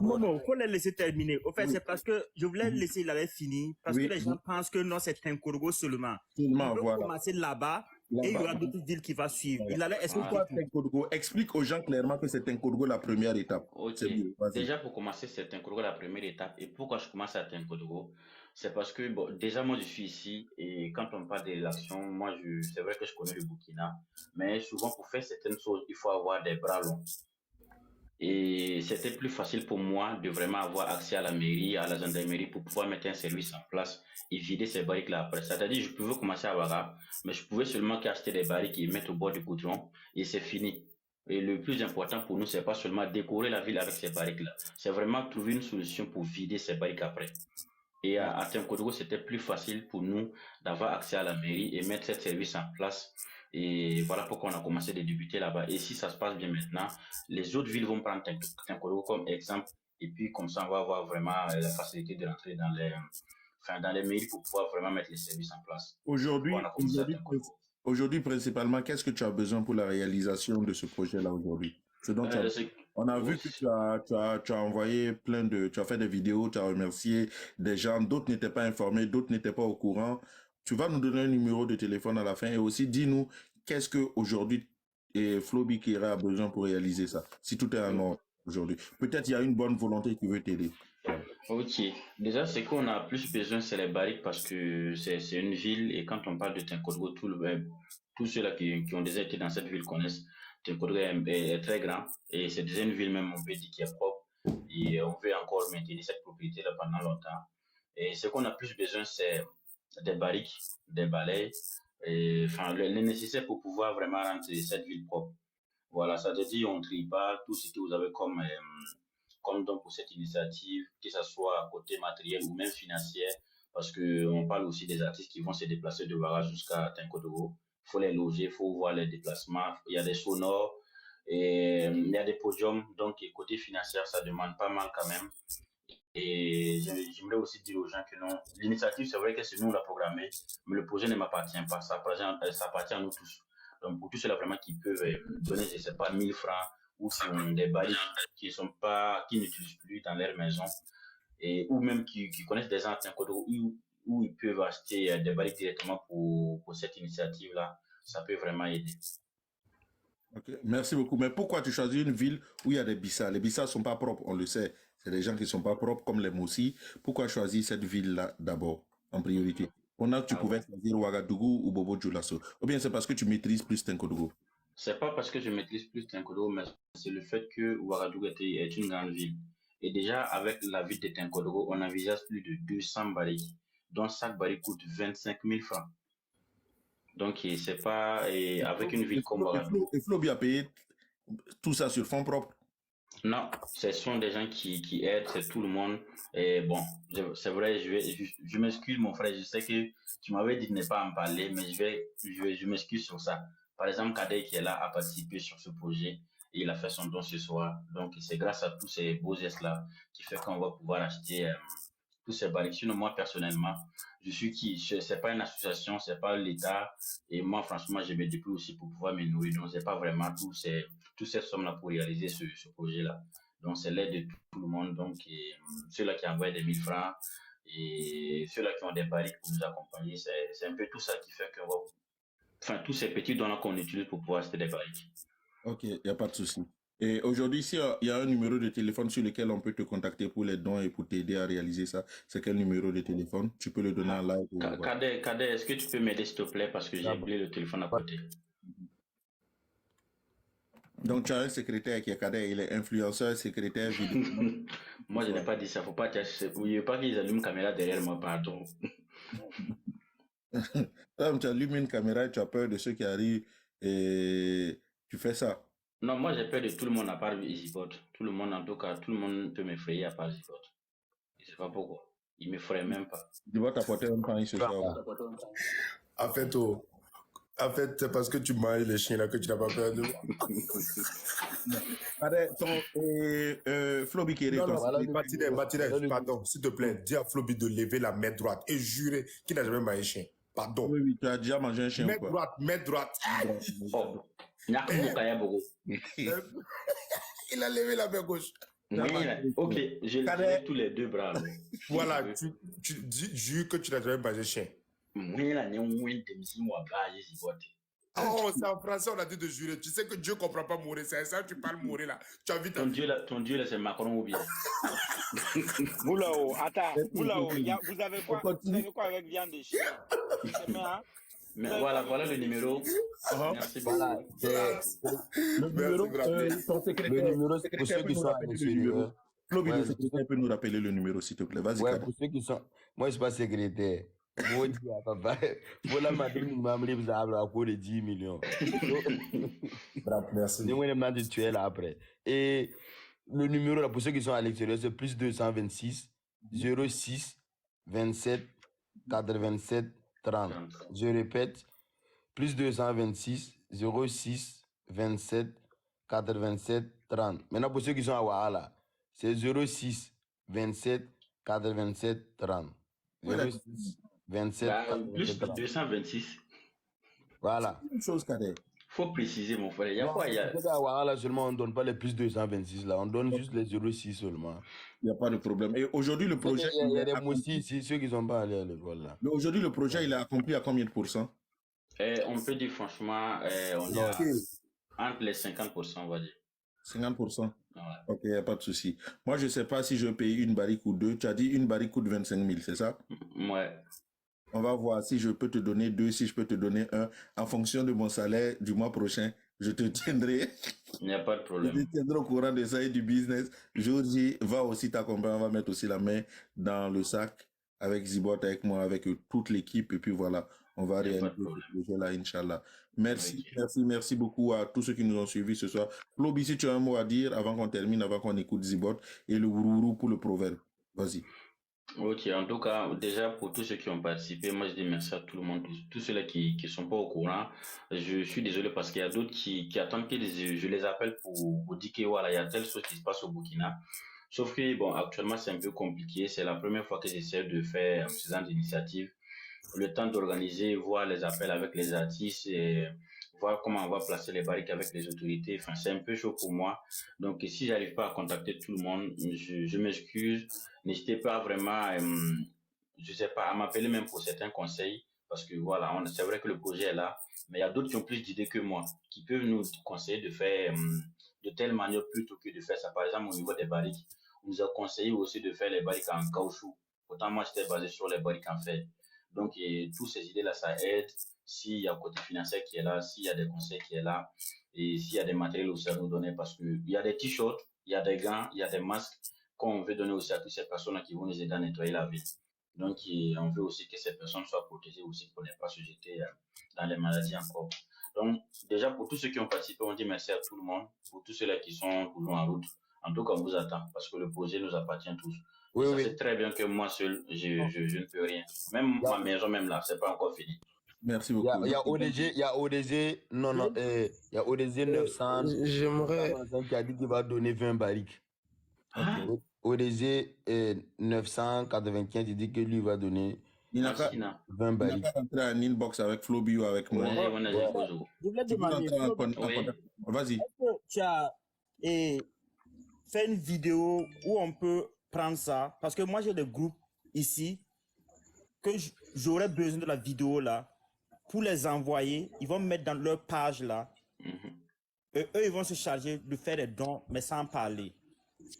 non, faut les laisser terminer. Au fait, c'est parce que je voulais laisser, il avait fini, parce que les gens pensent que non, c'est un Tenkodogo seulement. On peut commencer là-bas. Et il y aura d'autres villes qui vont suivre. Il allait expliquer. Explique aux gens clairement que c'est Tenkodogo la première étape. Okay. Déjà, pour commencer, c'est Tenkodogo la première étape. Et pourquoi je commence à Tenkodogo? C'est parce que, bon, déjà, moi, je suis ici. Et quand on parle des relations, moi, c'est vrai que je connais le Burkina. Mais souvent, pour faire certaines choses, il faut avoir des bras longs. Et c'était plus facile pour moi de vraiment avoir accès à la mairie, à la gendarmerie pour pouvoir mettre un service en place et vider ces barriques-là après. C'est-à-dire, je pouvais commencer à Ouaga, mais je pouvais seulement qu'acheter des barriques et mettre au bord du goudron et c'est fini. Et le plus important pour nous, c'est pas seulement décorer la ville avec ces barriques-là, c'est vraiment trouver une solution pour vider ces barriques après. Et à Tinkodogo, c'était plus facile pour nous d'avoir accès à la mairie et mettre ce service en place. Et voilà pourquoi on a commencé de débuter là-bas. Et si ça se passe bien maintenant, les autres villes vont prendre Tinkodogo comme exemple. Et puis, comme ça, on va avoir vraiment la facilité de rentrer dans les mairies pour pouvoir vraiment mettre les services en place. Aujourd'hui, principalement, qu'est-ce que tu as besoin pour la réalisation de ce projet-là aujourd'hui? On a vu que tu as envoyé tu as fait des vidéos, tu as remercié des gens, d'autres n'étaient pas informés, d'autres n'étaient pas au courant. Tu vas nous donner un numéro de téléphone à la fin et aussi dis-nous qu'est-ce qu'aujourd'hui Floby Kera a besoin pour réaliser ça, si tout est en ordre aujourd'hui. Peut-être il y a une bonne volonté qui veut t'aider. Ok. Déjà, ce qu'on a plus besoin, c'est les barriques parce que c'est une ville et quand on parle de Tinkodogo, tous ceux-là qui ont déjà été dans cette ville connaissent. Tinkodogo est très grand et c'est déjà une ville même, on peut dire, qui est propre et on veut encore maintenir cette propriété-là pendant longtemps. Et ce qu'on a plus besoin, c'est des barriques, des balais, le nécessaire pour pouvoir vraiment rendre cette ville propre. Voilà, ça veut dire on ne trie pas tout ce que vous avez comme don pour cette initiative, que ce soit côté matériel ou même financier, parce qu'on parle aussi des artistes qui vont se déplacer de Ouaga jusqu'à Tinkodogo. Il faut les loger, il faut voir les déplacements, il y a des sonores, et il y a des podiums, donc côté financier, ça demande pas mal quand même. Et j'aimerais aussi dire aux gens que non, l'initiative, c'est vrai que c'est nous l'a programmé, mais le projet ne m'appartient pas, ça appartient à nous tous. Donc pour tous ceux-là vraiment qui peuvent donner, je ne sais pas, 1000 francs, ou qui ont des barriques qui n'utilisent plus dans leur maison, ou même qui connaissent des gens où ils peuvent acheter des barriques directement pour cette initiative-là, ça peut vraiment aider. Okay. Merci beaucoup. Mais pourquoi tu choisis une ville où il y a des Bissa? Les Bissa ne sont pas propres, on le sait. C'est des gens qui ne sont pas propres, comme les Moussi. Pourquoi choisir cette ville-là d'abord, en priorité? Pendant que tu pouvais choisir Ouagadougou ou Bobo Dioulasso. Ou bien c'est parce que tu maîtrises plus Tinkodogo? C'est pas parce que je maîtrise plus Tinkodogo, mais c'est le fait que Ouagadougou est une grande ville. Et déjà, avec la ville de Tinkodogo, on envisage plus de 200 barriques, dont chaque barrique coûte 25 000 francs. Donc, c'est pas avec une ville comme Ouagadougou. Et Floby a payé tout ça sur fonds propres? Non, ce sont des gens qui aident, c'est tout le monde. Et bon, c'est vrai, je m'excuse mon frère, je sais que tu m'avais dit de ne pas en parler, mais je m'excuse sur ça. Par exemple, Kadei qui est là a participé sur ce projet et il a fait son don ce soir. Donc, c'est grâce à tous ces beaux gestes-là qui fait qu'on va pouvoir acheter tous ces barriques. Sinon, moi, personnellement, c'est pas une association, c'est pas l'État. Et moi, franchement, je me débrouille aussi pour pouvoir me nourrir. Donc, c'est pas vraiment toutes ces sommes-là pour réaliser ce projet-là. Donc, c'est l'aide de tout le monde. Donc, ceux-là qui envoient des 1000 francs et ceux-là qui ont des barriques pour nous accompagner, c'est un peu tout ça qui fait qu'on va... Enfin, tous ces petits dons-là qu'on utilise pour pouvoir acheter des barriques. Ok, il n'y a pas de souci. Et aujourd'hui, s'il y a un numéro de téléphone sur lequel on peut te contacter pour les dons et pour t'aider à réaliser ça, c'est quel numéro de téléphone? Tu peux le donner en live. Kadei, est-ce que tu peux m'aider s'il te plaît parce que j'ai oublié le téléphone à côté. Donc, tu as un secrétaire qui est Kadei, il est influenceur, secrétaire vidéo. Moi, je n'ai pas dit ça. Faut pas qu'ils allument la caméra derrière moi, pardon. Tu allumes une caméra et tu as peur de ceux qui arrivent et tu fais ça. Non, moi j'ai peur de tout le monde à part EasyBot. Tout le monde, en tout cas, tout le monde peut m'effrayer à part EasyBot. Je ne sais pas pourquoi. Il ne m'effraie même pas. Tu vas t'apporter un pain ce soir. En fait, c'est parce que tu manges les chiens là que tu n'as pas peur de moi. Floby Kera. Matinée, pardon, s'il te plaît, dis à Floby de lever la main droite et jurer qu'il n'a jamais mangé un chien. Pardon. Oui, tu as déjà mangé un chien. Main droite. Oh. Il a levé la main gauche. Ok, je lève tous les deux bras. Voilà, tu jures que tu n'as jamais mangé un chien. Oh, c'est en français, on a dit de jurer. Tu sais que Dieu ne comprend pas mourir. C'est ça, tu parles mourir là. Tu as envie ton Dieu là, c'est Macron ou bien. Moulao, attends, Moulao, vous avez quoi avec viande de chien? Mais voilà le numéro. Merci beaucoup. Voilà, Le numéro, ton secrétaire, le numéro, c'est pour ceux qui sont à l'extérieur. Flo, Ouais, le secrétaire peut nous rappeler le numéro, s'il te plaît. Vas-y, ouais, Kader. pour ceux qui sont. Moi, je suis pas secrétaire. Moi, je dis à papa, pour la madame, nous m'avons dit, à cours de 10 millions. Bravo, merci. Nous, on de tuer là après. Et le numéro, là, pour ceux qui sont à l'extérieur, c'est plus 226 06 27 87 30. Je répète, plus 226 06 27 87 30. Maintenant, pour ceux qui sont à Ouahala, c'est 06 27 87 30. 06 27 Plus 87 30. 226. Voilà. Une chose, Kader. Faut préciser, mon frère. Il y a quoi? À Ouahala seulement, on ne donne pas les plus 226 là, on donne juste les 06 seulement. Il n'y a pas de problème. Et aujourd'hui, le projet. Il y a des moussis ici, ceux qui ne sont pas allés à l'école là. Mais aujourd'hui, le projet, il est accompli à combien de pourcents? On peut dire franchement, on est entre les 50%, on va dire. 50%? Ouais. Ok, il n'y a pas de souci. Moi, je ne sais pas si je paye une barrique ou deux. Tu as dit une barrique coûte 25 000, c'est ça? Ouais. On va voir si je peux te donner 2, si je peux te donner 1. En fonction de mon salaire du mois prochain, je te tiendrai. Il n'y a pas de problème. Je te tiendrai au courant de ça et du business. Georgie va aussi t'accompagner. On va mettre aussi la main dans le sac avec Zibot, avec moi, avec toute l'équipe. Et puis voilà, on va réaliser ce projet-là, Inch'Allah. Merci, merci beaucoup à tous ceux qui nous ont suivis ce soir. Flo, si tu as un mot à dire avant qu'on termine, avant qu'on écoute Zibot et le Wourourou pour le proverbe. Vas-y. Ok, en tout cas, déjà pour tous ceux qui ont participé, moi je dis merci à tout le monde, tous ceux-là qui ne sont pas au courant. Je suis désolé parce qu'il y a d'autres qui attendent que je les appelle pour dire que voilà, il y a telle chose qui se passe au Burkina. Sauf que bon, actuellement c'est un peu compliqué. C'est la première fois que j'essaie de faire ce genre d'initiative. Le temps d'organiser, voir les appels avec les artistes et voir comment on va placer les barriques avec les autorités. Enfin, c'est un peu chaud pour moi. Donc, si j'arrive pas à contacter tout le monde, je m'excuse. N'hésitez pas vraiment, je sais pas, à m'appeler même pour certains conseils. Parce que voilà, c'est vrai que le projet est là, mais il y a d'autres qui ont plus d'idées que moi, qui peuvent nous conseiller de faire de telle manière plutôt que de faire ça. Par exemple, au niveau des barriques, on nous a conseillé aussi de faire les barriques en caoutchouc. Pourtant, moi, j'étais basé sur les barriques en fer. Donc, toutes ces idées-là, ça aide. S'il y a un côté financier qui est là, s'il y a des conseils qui est là, et s'il y a des matériels aussi à nous donner, parce qu'il y a des t-shirts, il y a des gants, il y a des masques qu'on veut donner aussi à toutes ces personnes qui vont nous aider à nettoyer la ville. Donc, on veut aussi que ces personnes soient protégées aussi pour ne pas se jeter dans les maladies encore. Donc, déjà, pour tous ceux qui ont participé, on dit merci à tout le monde. Pour tous ceux-là qui sont toujours en route, en tout cas, on vous attend parce que le projet nous appartient tous. Oui, ça, c'est très bien que moi seul, je ne peux rien. Même ma maison, même là, c'est pas encore fini. Merci beaucoup. Il y a ODG 900. J'aimerais. Qui a dit qu'il va donner 20 barriques. Ah. ODG 995, il dit que lui va donner. Il n'a pas 20 barriques. Il n'a pas entré en inbox avec Flobi ou avec moi. Je voulais demander. Vas-y. Est-ce que tu as fait une vidéo où on peut prendre ça? Parce que moi, j'ai des groupes ici que j'aurais besoin de la vidéo là pour les envoyer. Ils vont me mettre dans leur page là. Et eux, ils vont se charger de faire des dons, mais sans parler.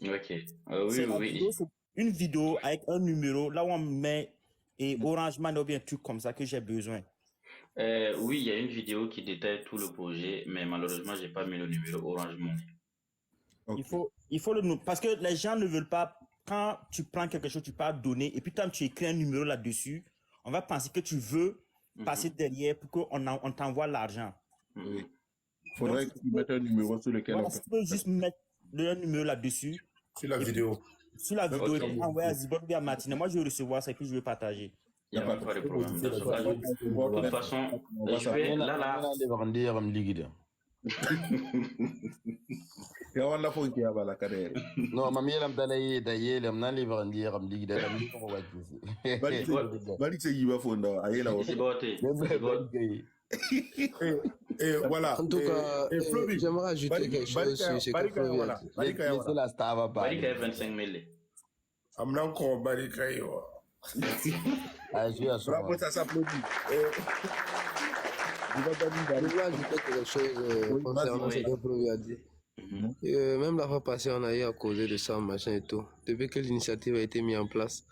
Ok. Oui. C'est une vidéo avec un numéro là où on met et Orange Money ou bien un truc comme ça que j'ai besoin. Oui, il y a une vidéo qui détaille tout le projet, mais malheureusement, j'ai pas mis le numéro Orange Money. Okay. Il faut le parce que les gens ne veulent pas. Quand tu prends quelque chose, tu peux donner et puis quand tu écris un numéro là-dessus, on va penser que tu veux passer derrière pour qu'on t'envoie l'argent. Il faudrait que tu mettes un numéro sur lequel on peut. Tu peux juste mettre le numéro là-dessus. Sur la vidéo. Sur la vidéo, et puis envoyer à Zibot ou à Martine. Moi, je vais recevoir ça et puis je vais partager. Il n'y a pas de problème. De toute façon, je vais là. Non, mamie, elle m'a dit d'ailleurs, elle m'a dit et voilà. En tout cas, j'aimerais ajouter quelque chose sur ce que Flo a dit. Laissez la star va parler. Barika 25 000. Amna encore Barika yo. Bravo, ça s'applaudit. Je voulais ajouter quelque chose concernant ce que Flo a dit. Même la fois passée, on a eu à causer de ça, machin et tout. Depuis que l'initiative a été mise en place,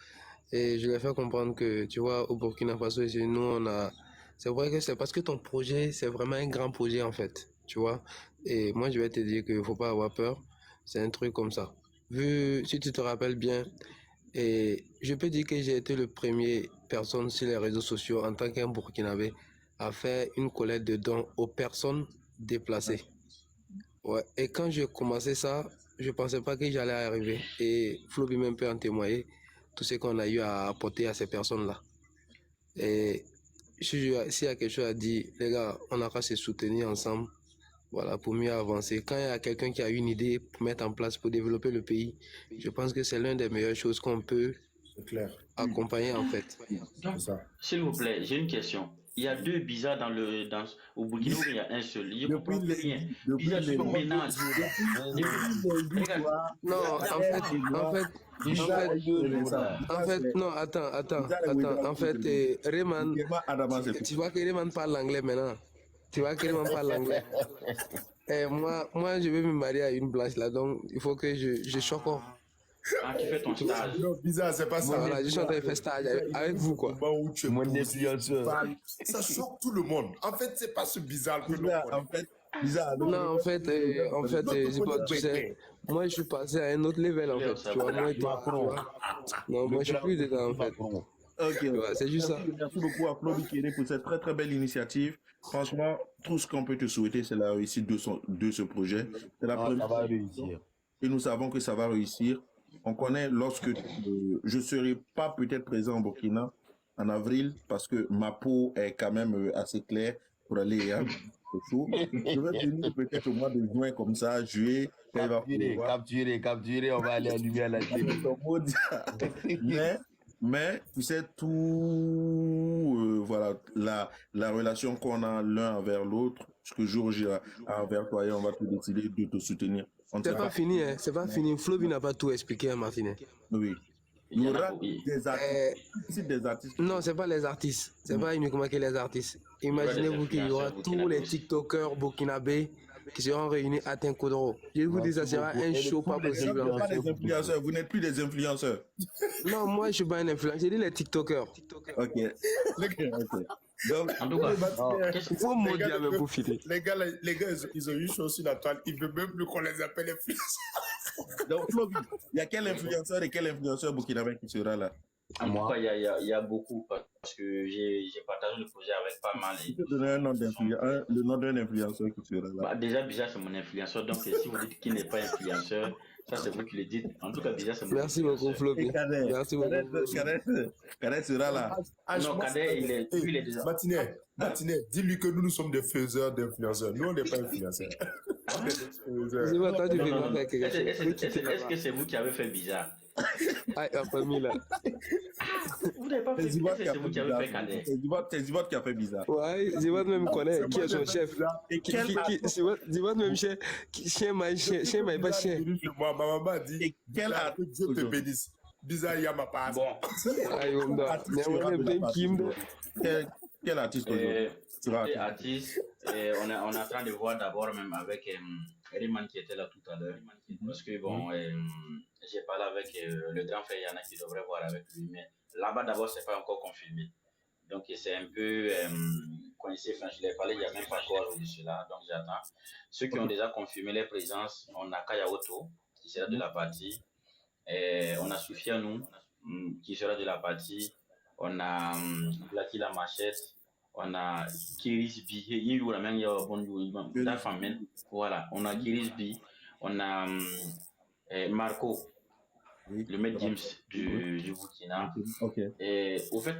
et je lui ai fait comprendre que, tu vois, au Burkina Faso, ici, nous, on a c'est vrai que c'est parce que ton projet, c'est vraiment un grand projet en fait, tu vois. Et moi, je vais te dire qu'il ne faut pas avoir peur. C'est un truc comme ça. Si tu te rappelles bien, et je peux dire que j'ai été le premier personne sur les réseaux sociaux en tant qu'un Burkinabé à faire une collecte de dons aux personnes déplacées. Ouais. Et quand j'ai commencé ça, je ne pensais pas que j'allais arriver. Et Floby même peut en témoigner, tout ce qu'on a eu à apporter à ces personnes-là. Et s'il y a quelque chose à dire, les gars, on a qu'à se soutenir ensemble, voilà, pour mieux avancer. Quand il y a quelqu'un qui a une idée pour mettre en place, pour développer le pays, je pense que c'est l'une des meilleures choses qu'on peut accompagner en fait. Donc, s'il vous plaît, j'ai une question. Il y a deux bizarres au Burkina, il y a un seul. Je ne comprends plus rien. Bizarre, c'est comme ménage. Non, en fait, non, attends. En fait, Rayman, tu vois que Rayman parle anglais maintenant. Et moi, je vais me marier à une blanche là, donc il faut que je choque. Ah, tu fais ton stage. Non, bizarre, c'est pas ça. Voilà, je suis en train de faire stage avec vous, quoi. Mon influenceur. Ça choque tout le monde. En fait, c'est pas ce bizarre que l'on connaît. Non, en fait, tu sais, moi, je suis passé à un autre level, en fait. Tu vois, moi, je suis plus dedans, en fait. Ok, c'est juste ça. Merci beaucoup à Floby Kéré pour cette très très belle initiative. Franchement, tout ce qu'on peut te souhaiter, c'est la réussite de ce projet. C'est la première. Ça va réussir. Et nous savons que ça va réussir. On connaît lorsque je ne serai pas peut-être présent au Burkina en avril parce que ma peau est quand même assez claire pour aller chaud. Je vais venir peut-être au mois de juin comme ça, juillet. Capturer, on va aller allumer à la télé. Mais tu sais, tout, voilà, la relation qu'on a l'un envers l'autre, ce que jour j'irai envers toi et on va te décider de te soutenir. C'est pas fini, hein. C'est pas fini. Floby n'a pas tout expliqué à Martinet. Oui. Il y aura des artistes. Non, c'est pas les artistes. C'est pas uniquement que les artistes. Imaginez-vous qu'il y aura tous les TikTokers burkinabés qui seront réunis à Tinkodro. Je vous dis, ça sera un show pas possible. Pas des influenceurs. Vous n'êtes plus des influenceurs. Non, moi, je suis pas un influenceur. J'ai dit les TikTokers. Ok. Donc, en tout cas, il faut maudire avec vous, Philippe. Les gars, ils ont eu chaud sur la toile. Ils ne veulent même plus qu'on les appelle influenceurs. Donc, Floby, il y a quel influenceur et quel influenceur burkinabé qui sera là? En tout cas, il y a beaucoup parce que j'ai partagé le projet avec pas mal. Je peux donner le nom d'un influenceur qui sera là. Bah, déjà, Bizarre, c'est mon influenceur. Donc, si vous dites qu'il n'est pas influenceur, ça, c'est vous qui le dites. En tout cas, Bizarre, c'est mon Merci beaucoup, Floby. Merci beaucoup. Cadet sera là. Non, Cadet, il est déjà. Matinet, dis-lui que nous sommes des faiseurs d'influenceurs. Nous, on n'est pas influenceurs. Est-ce que c'est vous qui avez fait Bizarre? Ah, il a pas mis là. Vous n'avez pas fait Bizarre, c'est vous qui avez fait Cadet. C'est Zivat qui a fait Bizarre. Ouais, Zivat même connaît qui est son chef. Zivat même chien pas chien. Moi, ma maman a dit que Dieu te bénisse. Bizarre, il y a ma part. Bon. Quel artiste aujourd'hui? Artiste, on est en train de voir d'abord même avec Rayman qui était là tout à l'heure. Parce que bon, j'ai parlé avec le grand frère Yana qui devrait voir avec lui. Mais là-bas d'abord, c'est pas encore confirmé. Donc c'est un peu coincé. Enfin, je l'ai parlé il n'y a même pas encore de cela. Donc j'attends. Ceux qui ont déjà confirmé les présences, on a Kaya Oto qui sera de la partie. On a Soufianou qui sera de la partie. On a Blati la Machette. On a Kiris B. Voilà, on a Kiris B. On a Marco, le maître James du Burkina. Et au fait,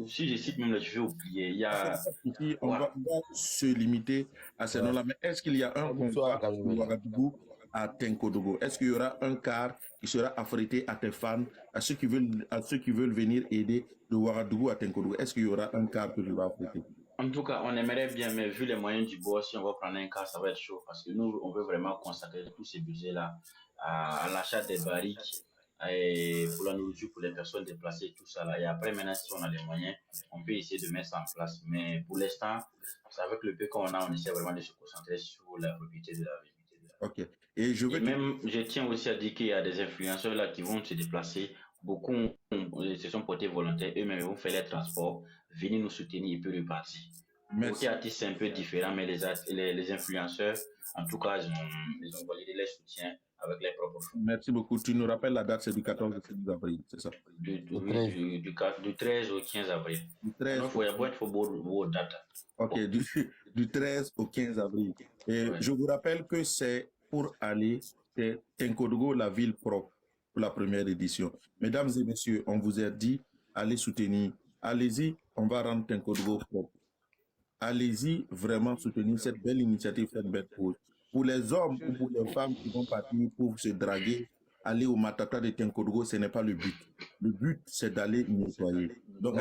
si je cite même là, je vais oublier. Il y a. Ici, on va se limiter à ces noms-là. Mais est-ce qu'il y a un combat de Ouagadougou à Tinkodogou? Est-ce qu'il y aura un quart qui sera affrété à tes fans, à ceux qui veulent venir aider de Ouagadougou à Tinkodogou? Est-ce qu'il y aura un quart que tu vas affréter? En tout cas, on aimerait bien, mais vu les moyens du bois, si on va prendre un quart, ça va être chaud. Parce que nous, on veut vraiment consacrer tous ces budgets-là à l'achat des barriques et pour la nourriture pour les personnes déplacées et tout ça. Là. Et après, maintenant, si on a les moyens, on peut essayer de mettre ça en place. Mais pour l'instant, c'est avec le peu qu'on a, on essaie vraiment de se concentrer sur la propriété de la ville. Ok. Je tiens aussi à dire qu'il y a des influenceurs là qui vont se déplacer. Beaucoup se sont portés volontaires, eux-mêmes vont faire les transports, venir nous soutenir et puis repartir. Côté artiste, c'est un peu différent, mais les influenceurs, en tout cas, ils ont validé les soutiens avec les propres fonds. Merci beaucoup. Tu nous rappelles la date, c'est du 14 au avril, c'est ça? Du 13 au 15 avril. Du 13 il faut beaucoup de date. Ok, du 13 au 15 avril. Et je vous rappelle que c'est pour aller, c'est Tenkodogo, la ville propre, pour la première édition. Mesdames et messieurs, on vous a dit, allez soutenir. Allez-y, on va rendre Tenkodogo propre. Allez-y, vraiment soutenir cette belle initiative, cette belle cause. Pour les hommes ou pour les femmes qui vont partir pour se draguer, aller au Matata de Tenkodogo, ce n'est pas le but. Le but, c'est d'aller nettoyer. Donc,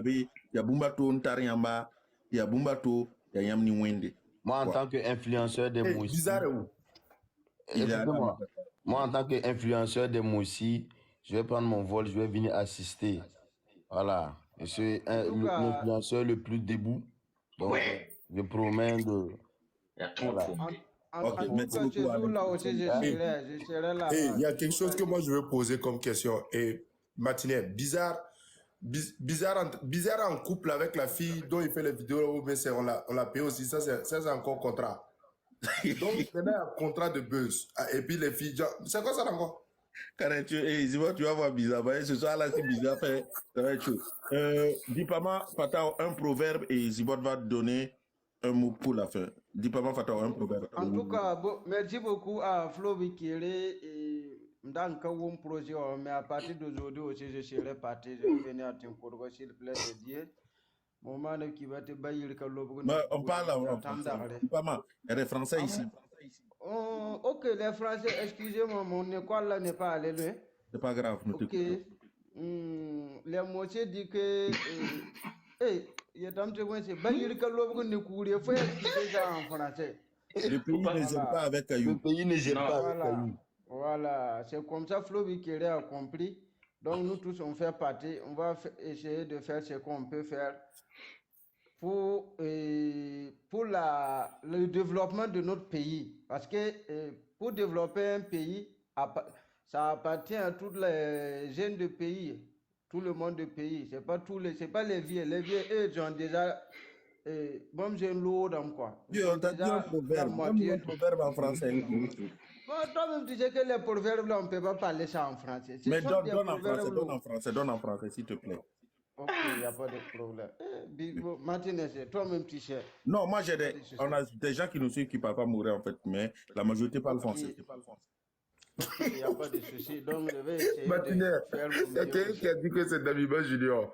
il y a Bumbato, Ntariamba, il y a Bumbato, il y a Yamni Wende. Moi, en tant qu'influenceur des moussis. Bizarre où? Moi, en tant qu'influenceur des moussis, je vais prendre mon vol, je vais venir assister. Voilà. Je suis l'influenceur le plus debout. Donc, je promets de. Il y a trop de il y a quelque chose que moi je veux poser comme question. Et Martinet, bizarre en couple avec la fille dont il fait les vidéos, mais on l'a payé aussi. Ça, c'est encore contrat. Donc, il y a un contrat de buzz. Et puis les filles, c'est quoi ça encore? Tu vas voir bizarre. Ce soir là, c'est bizarre. Ça va être chaud. Dipama Fatao, un proverbe et Zibot va donner un mot pour la fin. Dipama Fatao, un proverbe. En tout cas, merci beaucoup à Flo Bikere et dans un projet, mais à partir d'aujourd'hui aussi, je serai parti. Je vais venir à Tinkodogo, s'il plaît de Dieu. Moment qui va te bailler le lobo. On parle en français. Dipama, elle est français ici. Ok, les Français, excusez-moi, mon école là n'est pas allé loin. C'est pas grave, nous t'écoutons. Les moitiés disent que. Il y a tant de gens qui disent que ne courir, faut expliquer ça en français. Le pays ne gère pas avec Caillou. Le pays ne gère pas avec Caillou. Voilà, c'est comme ça Flo Bikere a compris. Donc nous tous on fait partie, on va essayer de faire ce qu'on peut faire pour le développement de notre pays. Parce que pour développer un pays, ça appartient à tous les jeunes de pays, tout le monde de pays. C'est pas les vieux. Les vieux, eux, ils ont déjà bon, j'ai l'eau dans quoi. On t'a dit un proverbe en français. Bon, toi-même, tu sais que les proverbes, là, on ne peut pas parler ça en français. Mais donne en français, s'il te plaît. Ok, il n'y a pas de problème. Martinez, toi-même, tu sais. Non, moi, on a des gens qui nous suivent qui ne parlent pas mourir, en fait, mais la majorité parle français. Il n'y a pas de souci. Donc, je vais essayer Martinez, il y a quelqu'un qui a dit que c'est Damiba Junior.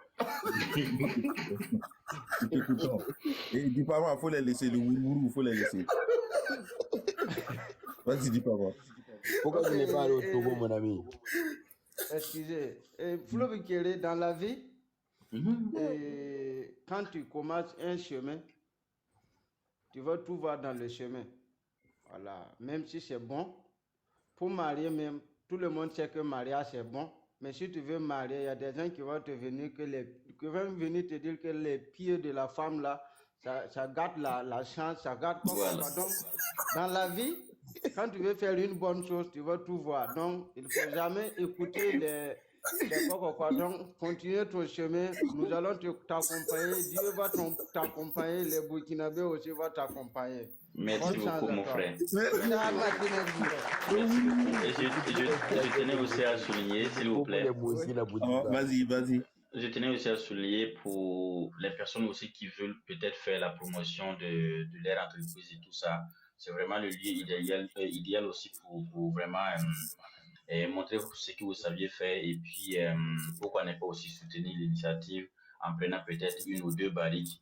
Et dis pas moi, il faut les laisser. Le Wourourou, il faut les laisser. Vas-y, dis pas moi. Pourquoi tu n'es pas allé au Togo, mon ami? Excusez. Flo Bikere, dans la vie, quand tu commences un chemin, tu vas tout voir dans le chemin. Voilà. Même si c'est bon, pour marier même, tout le monde sait que mariage c'est bon. Mais si tu veux marier, il y a des gens qui vont venir te dire que les pieds de la femme là, ça gâte la chance, ça gâte quoi. Voilà. Donc, dans la vie, quand tu veux faire une bonne chose, tu vas tout voir. Donc, il ne faut jamais écouter les quoi. Donc, continue ton chemin. Nous allons t'accompagner. Dieu va t'accompagner. Les Burkinabés aussi vont t'accompagner. Merci beaucoup, mon frère. Je tenais aussi à souligner, s'il vous plaît. Vas-y. Je tenais aussi à souligner pour les personnes aussi qui veulent peut-être faire la promotion de leur entreprise et tout ça. C'est vraiment le lieu idéal aussi pour vraiment montrer ce que vous saviez faire et puis pourquoi ne pas aussi soutenir l'initiative en prenant peut-être une ou deux barriques.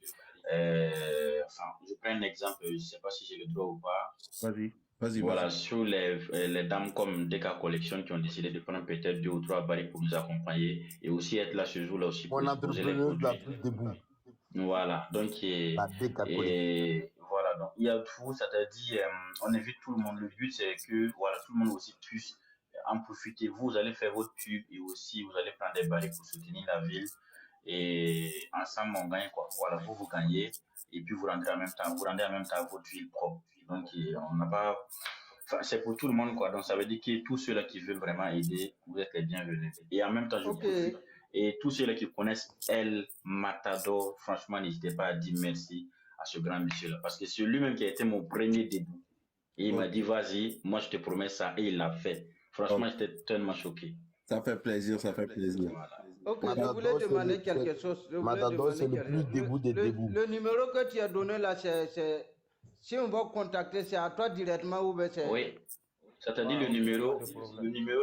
Je prends un exemple, je ne sais pas si j'ai le droit ou pas. Vas-y. Voilà, sur les dames comme DK Collection qui ont décidé de prendre peut-être 2 ou 3 barriques pour nous accompagner et aussi être là ce jour-là aussi pour exposer les produits. Voilà, donc voilà, donc il y a tout, c'est-à-dire on invite tout le monde. Le but c'est que voilà, tout le monde aussi puisse en profiter. Vous allez faire votre pub et aussi vous allez prendre des barriques pour soutenir la ville et ensemble on gagne quoi. Voilà, vous gagnez et puis vous rendez en même temps votre ville propre. Donc on n'a pas, c'est pour tout le monde quoi. Donc ça veut dire que tous ceux-là qui veulent vraiment aider, vous êtes les bienvenus. Et en même temps je profite. Et tous ceux-là qui connaissent El Matador, franchement n'hésitez pas à dire merci à ce grand monsieur-là. Parce que c'est lui-même qui a été mon premier début. Et il m'a dit, vas-y, moi je te promets ça. Et il l'a fait. Franchement, j'étais tellement choqué. Ça fait plaisir, ça fait plaisir. Voilà. Ok, je voulais demander quelque chose. Matador, c'est le plus debout des débuts. Le numéro que tu as donné là, si on va contacter, c'est à toi directement ou bien c'est... Oui, c'est-à-dire le numéro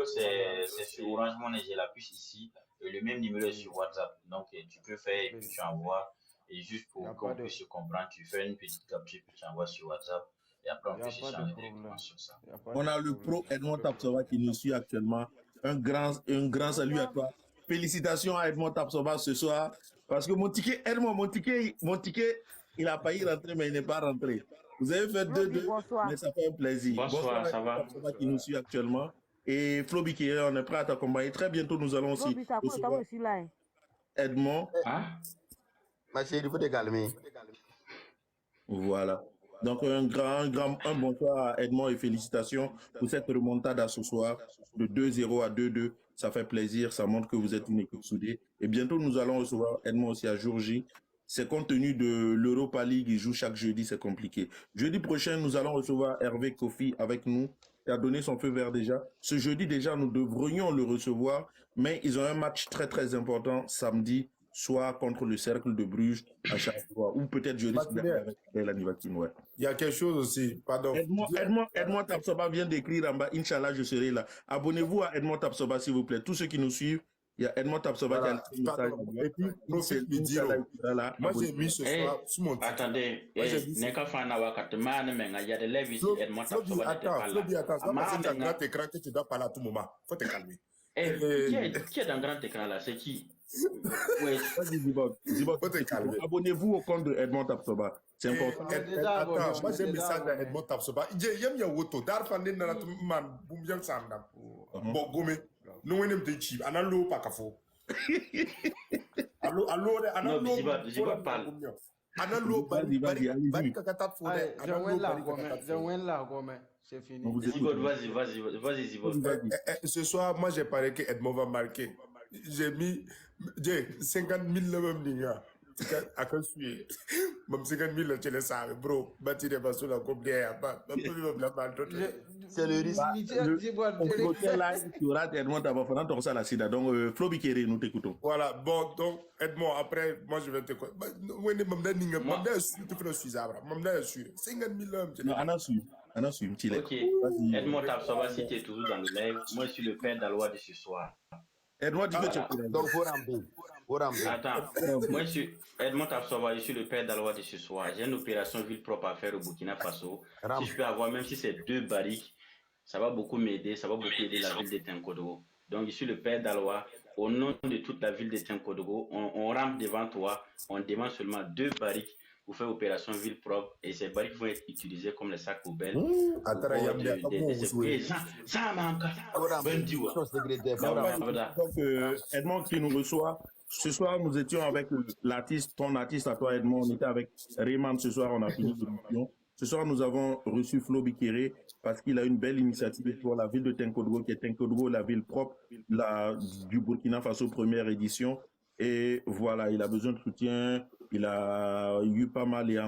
c'est sur Orange Money, j'ai la puce ici, et le même numéro est sur WhatsApp. Donc tu peux faire et puis tu envoies, et juste pour qu'on puisse se comprendre, tu fais une petite capture puis tu envoies sur WhatsApp, et après on peut s'échanger directement sur ça. On a le pro Edmond Tapsoba qui nous suit actuellement. Un grand salut à toi. Félicitations à Edmond Tapsoba ce soir, parce que mon ticket, il a failli rentrer, mais il n'est pas rentré. Vous avez fait 2-2, mais ça fait un plaisir. Bonsoir, ça va? Tapsoba qui nous suit actuellement. Et Flo Bikere, on est prêt à t'accompagner. Très bientôt, nous allons aussi recevoir Edmond. Hein? Ma chérie, il faut te calmer. Voilà. Donc, un bonsoir à Edmond et félicitations pour cette remontada ce soir de 2-0 à 2-2. Ça fait plaisir, ça montre que vous êtes une équipe soudée. Et bientôt, nous allons recevoir Edmond aussi à jour J. C'est compte tenu de l'Europa League, il joue chaque jeudi, c'est compliqué. Jeudi prochain, nous allons recevoir Hervé Kofi avec nous. Il a donné son feu vert déjà. Ce jeudi déjà, nous devrions le recevoir, mais ils ont un match très très important samedi, soit contre le Cercle de Bruges à chaque fois, ou peut-être jeudi avec l'Anivatim. Ouais. Il y a quelque chose aussi, pardon. Edmond Tapsoba vient d'écrire en bas, Inch'Allah, je serai là. Abonnez-vous à Edmond Tapsoba, s'il vous plaît. Tous ceux qui nous suivent, il y a Edmond Tapsoba voilà. qui a le message. Et puis, profite de dire, moi j'ai mis ce soir sur mon titre. Attendez, il y a des lèvres ici, Edmond Tapsoba n'était pas là. C'est un grand écran que tu dois parler à tout moment. Faut te calmer. Qui est dans le grand écran là? C'est qui? Oui. Abonnez-vous au compte de Edmond Tapsoba. C'est important. Attends, moi j'ai un message à Edmond Tapsoba. J'aime bien Woto. Darfandé dans la man, Boumbian Sanda. Bon, Gomé. Nous, on aime des chips. On a l'eau pas qu'à faux. Allô, non, je vais parler. C'est fini. Vas-y, Zibot. Ce soir, moi, j'ai parlé que Edmond va marquer. J'ai mis 50 000 le même gars. À quoi suis même 50 000 tu le sais, bro. Bâti des vassaux la coupe guerre. C'est le risque. Donc, Flo Bikere, nous t'écoutons. Voilà, bon, donc, Edmond, après, moi, je vais te quoi. Ok, Edmond Tapsoba, si tu es toujours dans le live, moi, je suis le père d'Alois de ce soir. Edmond, dis que tu es. Donc, faut ramper. Attends, moi, je suis Edmond Tapsoba, je suis le père d'Alois de ce soir. J'ai une opération ville propre à faire au Burkina Faso. Si je peux avoir, même si c'est 2 barriques, ça va beaucoup m'aider, ça va beaucoup aider la ville de Tinkodogo. Donc, je suis le père d'Alois. Au nom de toute la ville de Tinkodogo, on rampe devant toi, on demande seulement 2 barriques pour faire opération ville propre, et ces barriques vont être utilisées comme les sacs poubelles. Donc, Edmond qui nous reçoit. Ce soir, nous étions avec l'artiste, ton artiste à toi, Edmond. On était avec Rayman ce soir, on a fini l'émission. Ce soir, nous avons reçu Flo Bikere parce qu'il a une belle initiative pour la ville de Tinkodogo, qui est Tinkodogo, la ville propre du Burkina Faso, première édition. Et voilà, il a besoin de soutien. Il a eu pas mal et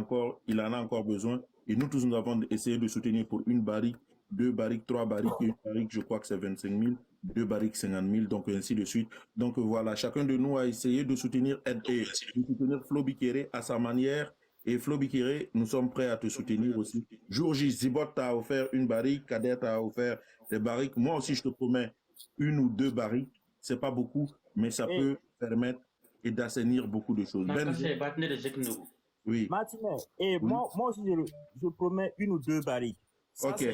il en a encore besoin. Et nous tous, nous avons essayé de soutenir pour 1 barrique, 2 barriques, 3 barriques. 1 barrique, je crois que c'est 25 000. 2 barriques, 50 000, donc ainsi de suite. Donc voilà, chacun de nous a essayé de soutenir Flo Bikere à sa manière. Et Flo Bikere, nous sommes prêts à te soutenir aussi. Jour J, Zibot t'a offert 1 barrique, Kader t'a offert des barriques. Moi aussi, je te promets 1 ou 2 barriques. C'est pas beaucoup, mais ça peut permettre et d'assainir beaucoup de choses. Oui. Martinet, et oui. moi aussi, je promets 1 ou 2 barriques. Ça, ok.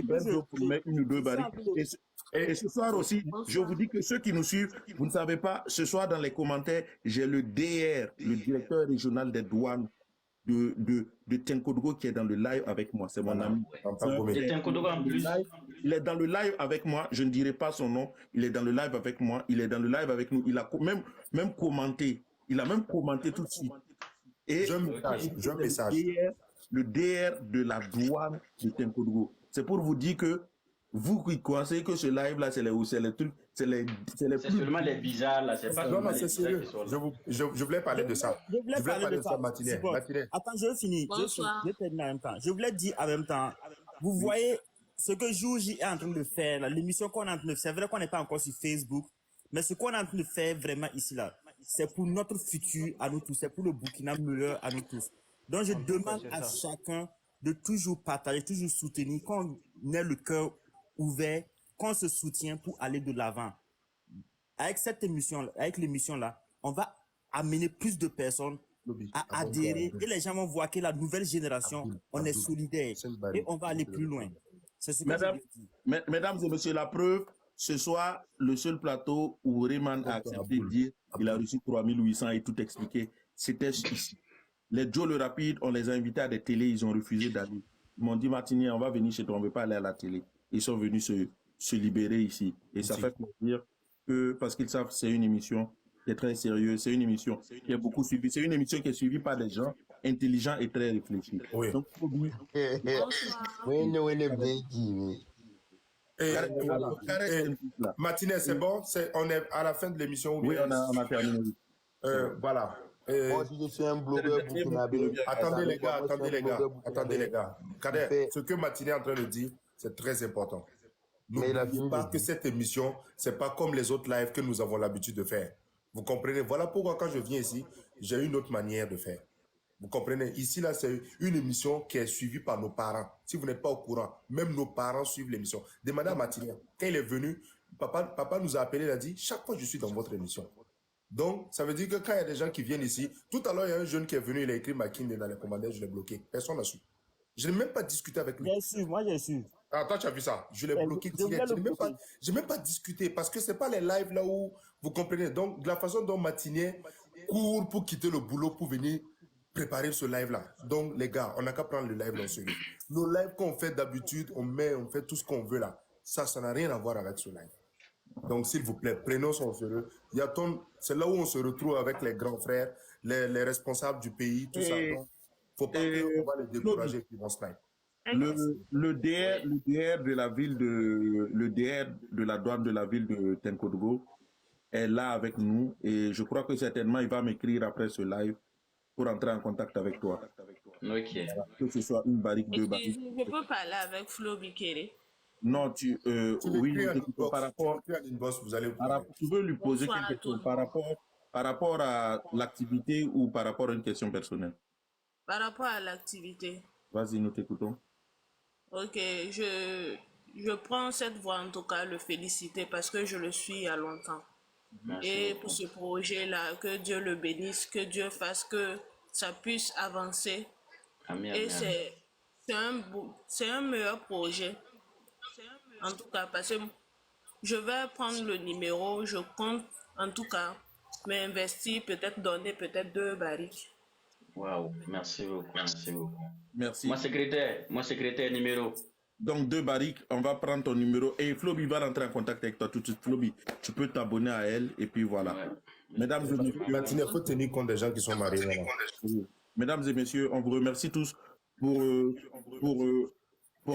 Benzo promet 1 ou 2 barriques. Et ce soir aussi, je vous dis que ceux qui nous suivent, vous ne savez pas, ce soir dans les commentaires, j'ai le DR, le directeur régional des douanes de Tinkodogo qui est dans le live avec moi. C'est mon ami. Il est dans le live avec moi. Je ne dirai pas son nom. Il est dans le live avec moi. Il est dans le live avec nous. Il a même commenté. Il a même commenté tout de suite. Et le DR de la douane de Tinkodogo. C'est pour vous dire que vous qui pensez que ce live-là, c'est les trucs, c'est les C'est plus... seulement les bizarres, là. C'est pas Non, seulement non, les c'est bizarres sérieux. qui sont là. Je voulais parler de ça. Je voulais parler de ça. Matinée. Support. Matinée. Attends, je vais finir. Bonsoir. Je termine en même temps. Je voulais dire en même temps, vous voyez ce que Jouji est en train de faire, là, l'émission qu'on est en train de faire, c'est vrai qu'on n'est pas encore sur Facebook, mais ce qu'on est en train de faire vraiment ici, là, c'est pour notre futur à nous tous, c'est pour le Burkina meilleur à nous tous. Donc, je demande à chacun de toujours partager, toujours soutenir, qu'on ait le cœur ouvert, qu'on se soutient pour aller de l'avant. Avec cette émission, avec l'émission là, on va amener plus de personnes à adhérer et les gens vont voir que la nouvelle génération, on est solidaire et on va aller plus loin. C'est ce que je veux dire. Mesdames et messieurs, la preuve, ce soir, le seul plateau où Rayman a accepté de dire qu'il a reçu 3800 et tout expliqué, c'était ici. Les Joe le Rapide, on les a invités à des télés, ils ont refusé d'aller. Ils m'ont dit, Martinier, on va venir chez toi, on ne veut pas aller à la télé. Ils sont venus se libérer ici. Et ça fait plaisir que, parce qu'ils savent, c'est une émission qui est très sérieuse, c'est une émission qui est beaucoup suivie. C'est une émission qui est suivie par des gens intelligents et très réfléchis. Oui. Donc, Matinée, c'est bon? On est à la fin de l'émission? Oui, on a terminé. Voilà. Moi aussi, je suis un blogueur burkinabé. Attendez les gars. Kader, ce que Matinée est en train de dire, c'est très important. N'oubliez pas que cette émission, c'est pas comme les autres lives que nous avons l'habitude de faire. Vous comprenez? Voilà pourquoi quand je viens ici, j'ai une autre manière de faire. Vous comprenez? Ici, là, c'est une émission qui est suivie par nos parents. Si vous n'êtes pas au courant, même nos parents suivent l'émission. Demandez à Matinée. Quand il est venu, papa nous a appelé, il a dit, chaque fois je suis dans votre émission. Donc, ça veut dire que quand il y a des gens qui viennent ici, tout à l'heure, il y a un jeune qui est venu, il a écrit Makinde dans les commentaires, je l'ai bloqué. Personne n'a su. Je n'ai même pas discuté avec lui. Bien sûr, moi j'ai su. Ah, toi, tu as vu ça? Je l'ai bloqué direct. Je n'ai même pas discuté parce que ce n'est pas les lives là où vous comprenez. Donc, de la façon dont Matinée court pour quitter le boulot pour venir préparer ce live là. Donc, les gars, on n'a qu'à prendre le live dans ce live. Nos lives qu'on fait d'habitude, on fait tout ce qu'on veut là. Ça n'a rien à voir avec ce live. Donc, s'il vous plaît, prenons son sérieux. C'est là où on se retrouve avec les grands frères, les responsables du pays, tout ça. Donc, faut pas qu'on va les décourager qui vont se plaindre. Le DR de la ville le DR de la douane de la ville de Tenkodogo est là avec nous et je crois que certainement il va m'écrire après ce live pour entrer en contact avec toi. Ok. Que ce soit une barrique, deux barriques. Je peux parler avec Flo Bikere. Non, oui, par rapport, tu veux lui poser Bonsoir quelque à chose tous. par rapport à l'activité ou par rapport à une question personnelle? Par rapport à l'activité, Vas-y, nous t'écoutons. ok, je prends cette voix en tout cas le féliciter parce que je le suis il y a longtemps. Merci Et beaucoup. pour ce projet-là, que Dieu le bénisse, que Dieu fasse que ça puisse avancer. Amen, Et amen. c'est un meilleur projet. En tout cas, parce que je vais prendre le numéro, je compte en tout cas m'investir, peut-être donner peut-être 2 barriques. Waouh, merci beaucoup, merci beaucoup. Merci. Mon secrétaire numéro. Donc, 2 barriques, on va prendre ton numéro et Floby va rentrer en contact avec toi tout de suite. Floby, tu peux t'abonner à elle et puis voilà. Ouais. Mesdames et messieurs, Matinée, il faut tenir compte des gens qui sont mariés. Voilà. mesdames et messieurs, on vous remercie tous pour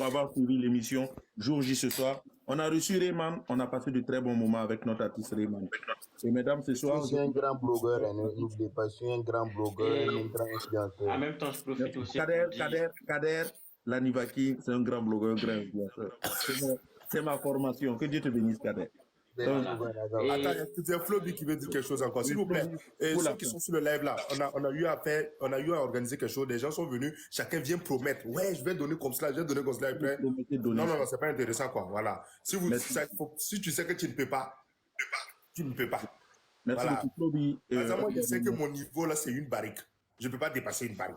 avoir suivi l'émission Jour J ce soir. On a reçu Rayman, on a passé de très bons moments avec notre artiste Rayman. Et mesdames, ce soir... Je suis un grand blogueur, n'oubliez pas, je suis un grand blogueur, un grand influenceur. En même temps, je profite aussi Kader, pour dire... Kader Lanivaki, c'est un grand blogueur, un grand influenceur. C'est ma formation. Que Dieu te bénisse, Kader. Voilà. Attends, c'est Floby qui veut dire quelque chose encore, s'il vous plaît. Et ceux qui sont sur le live là, on a eu à organiser quelque chose. Des gens sont venus, chacun vient promettre. Ouais, je vais donner comme cela, je vais donner comme cela. Après. Non, c'est pas intéressant quoi. Voilà. Si tu sais que tu ne peux pas, tu ne peux pas. Merci voilà. beaucoup, Floby. Par exemple, moi, je sais que mon niveau là, c'est une barrique. Je ne peux pas dépasser une barrique.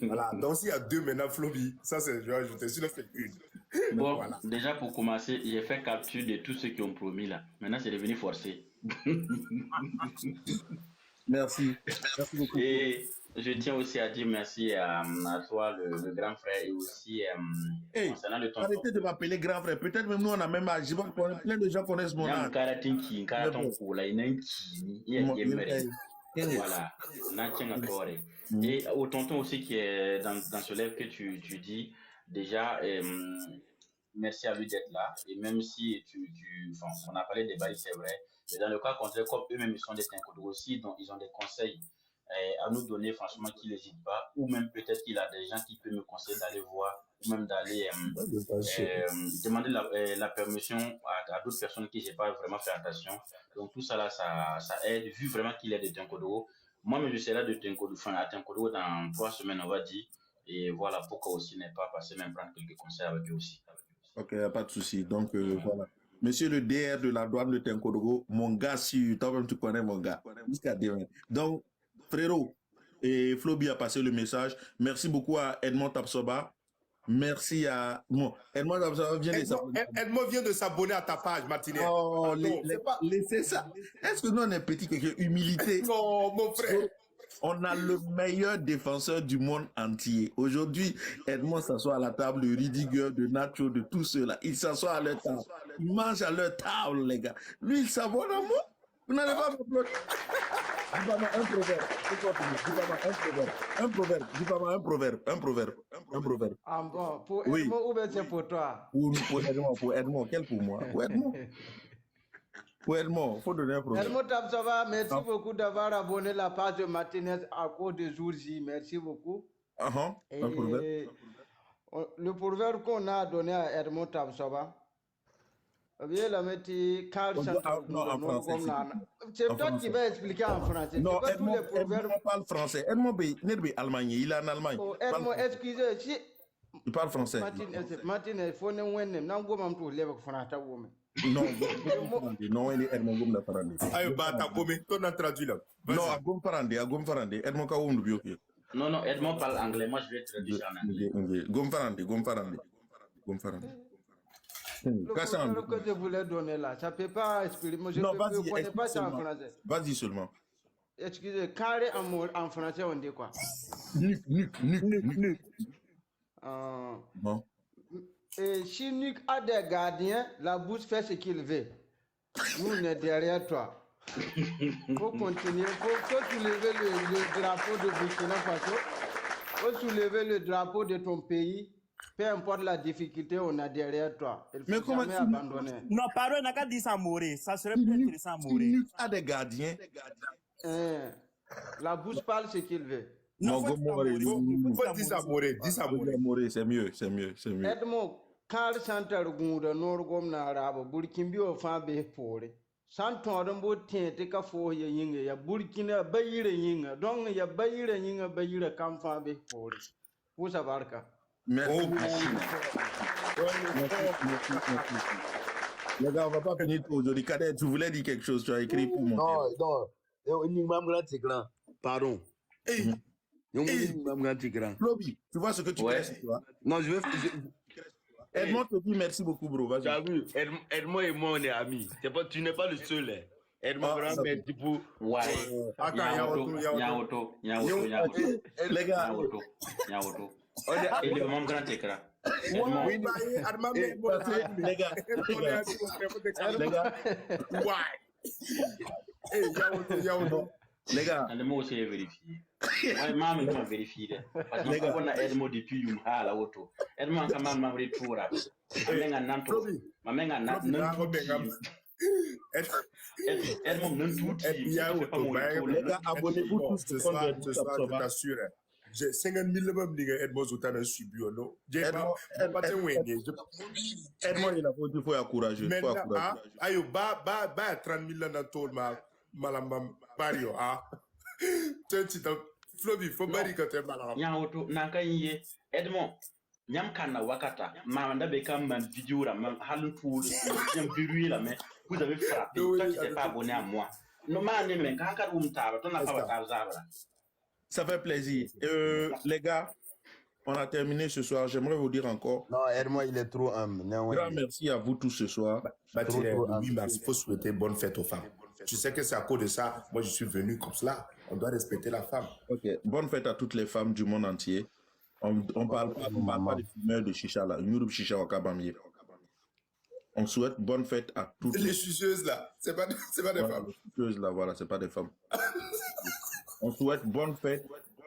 Voilà. Donc, s'il y a 2 maintenant, Floby, ça c'est, je vais ajouter. Sinon, c'est une. Bon, voilà. Déjà pour commencer, j'ai fait capture de tous ceux qui ont promis là. Maintenant, c'est devenu forcé. Merci. Merci beaucoup. Et je tiens aussi à dire merci à toi, le grand frère, et aussi concernant le tonton. Arrêtez de m'appeler grand frère. Peut-être même nous, on a même âge. Plein de gens connaissent mon âge. Voilà. Et au tonton aussi qui est dans ce live que tu dis, déjà, merci à lui d'être là. Et même si enfin, on a parlé des bails, c'est vrai. Mais dans le cas contraire, comme eux-mêmes ils sont des Tinkodo aussi, donc ils ont des conseils à nous donner, franchement, qu'ils n'hésitent pas. Ou même peut-être qu'il a des gens qui peuvent me conseiller d'aller voir, ou même d'aller demander la permission à d'autres personnes qui n'ont pas vraiment fait attention. Donc tout ça là, ça aide, vu vraiment qu'il est de Tinkodo. Moi-même, je serai de Tinkodo, enfin, à Tinkodo dans 3 semaines, on va dire. Et voilà pourquoi aussi n'est pas passé, même prendre quelques conseils avec eux aussi. Ok, pas de souci. Donc, voilà. Monsieur le DR de la douane de Tinkodogo, mon gars, si toi-même tu connais mon gars. Jusqu'à demain. Donc, frérot, et Floby a passé le message. Merci beaucoup à Edmond Tapsoba. Merci à... Bon, Edmond Tapsoba vient de s'abonner. Edmond vient de s'abonner à ta page, Martinez. Oh, laissez ça. Est-ce que nous, on est petit, quelque humilité? Non, mon frère. On a le meilleur défenseur du monde entier. Aujourd'hui, Edmond s'assoit à la table de Ridiger, de Nacho, de tous ceux-là. Il s'assoit à leur table. Il mange à leur table, les gars. Lui, il s'abonne à moi. Vous n'allez pas me bloquer. Dis-moi un proverbe. Un proverbe. Dis-moi un proverbe. Un proverbe. Un proverbe. Ah bon, pour Edmond ou bien c'est pour toi? Pour Edmond. Quel pour moi? Pour Edmond. Pour Edmond, il faut donner un proverbe. Edmond Tapsoba, merci beaucoup d'avoir abonné la page de Martinez à cause des jours J. Merci beaucoup. Un proverbe. Le proverbe qu'on a donné à Edmond Tapsoba, bien la mettre non, en français. C'est toi qui vas expliquer en français. Non, Edmond parle français. Edmond est allemand. Il est en Allemagne. Oh, Edmond, excusez, si... Il parle français. Martinez, il faut nous aider. Nous allons nous lever pour faire ça. Non, il est Edmond Gom la Farande. Ayo, t'as commis, ton a traduit là. Non, à Gom Farande. Edmond Kaoum du Bioki. Non, Edmond parle anglais. Moi, je vais traduire en anglais. Gom Farande. Le proverbe que je voulais donner là, ça ne peut pas exprimer. Je ne connais pas ça en français. Vas-y seulement. Excusez, carré en français, on dit quoi? Nuque. Bon. Et si Nuque a des gardiens, la bouche fait ce qu'il veut. Nous, on est derrière toi. Il faut continuer. Il faut soulever le drapeau de Burkina Faso. Il faut soulever le drapeau de ton pays. Peu importe la difficulté, on est derrière toi. Il faut jamais abandonner. Non, pardon, on n'a qu'à dire ça mourir. Ça serait plus intéressant à mourir. Nuque a des gardiens. La bouche parle ce qu'il veut. Non, faut dire ça mourir. C'est mieux. Edmond, quand Santa Rugunda, Norgom Narabo, Burkimbio Fabe Pore, Santorumbo Tente Fo Yinga, ya Burkina Bayre Yinga, Dong ya Bayre Yinga Bayre Kamfabe Pore. Usa Barca. Merci. Les gars, on va pas finir tout aujourd'hui. Kader, tu voulais dire quelque chose, tu as écrit pour moi. Non. Pardon. Floby, tu vois ce que tu fais sur toi? Non, je vais. Edmond te dit merci beaucoup, bro. Vas-y. Tu as vu, Edmond et moi, on est amis. Tu n'es pas le seul. Hein. Edmond, vraiment, merci pour. Ouais. Attends, les gars. Et le même grand écran. Les gars. Les gars. Le mot c'est vérifié. Ouais, maman m'a vérifié. Parce qu'on a Edmond depuis une hala auto. Edmond quand même m'a retourné. Maman nanto. Maman nanto. Edmond nanto. Les gars, abonnez-vous tous ce soir, je t'assure. J'ai 50 000 même nigga Edmond Zotana subi non. Edmond il a faut être courageux. Ayo ba 30 000 dans tout malamba Mario ah. Tu Floby faut bari quand tu malamba. Nyaoto nankaye Edmond nyam kana wakata manda be kam man vidéo la man halun tout nyam verrouillé la mais vous avez frappé toi qui t'es pas abonné à moi. No man mais quand ka taba ton na pas taba. Ça fait plaisir. Les gars, on a terminé ce soir. J'aimerais vous dire encore. Non, Edmond, il est trop humble. Grand merci à vous tous ce soir. Il faut souhaiter bonne fête aux femmes. Tu sais que c'est à cause de ça, moi je suis venu comme cela. On doit respecter la femme. Ok, bonne fête à toutes les femmes du monde entier. On parle pas des fumeurs de chicha là. On souhaite bonne fête à toutes les suceuses là. C'est pas des femmes. Les suceuses là, voilà, c'est pas des femmes. On souhaite bonne fête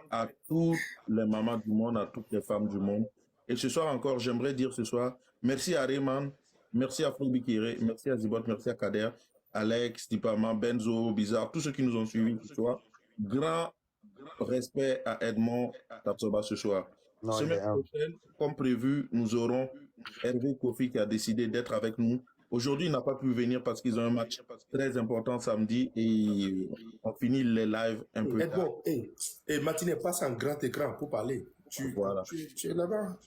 à toutes les mamans du monde, à toutes les femmes du monde. Et ce soir encore, j'aimerais dire ce soir Merci à Rayman, merci à Flobi Kéré, merci à Zibot, merci à Kader, Alex, Tipama, Benzo, Bizarre, tous ceux qui nous ont suivis ce soir. Grand respect à Edmond Tapsoba ce soir. Non, Semaine prochaine, comme prévu, nous aurons Hervé Kofi qui a décidé d'être avec nous. Aujourd'hui, il n'a pas pu venir parce qu'ils ont un match très important samedi et on finit les lives un peu tard. Edmond, Matinée, passe en grand écran pour parler. Tu es là-bas.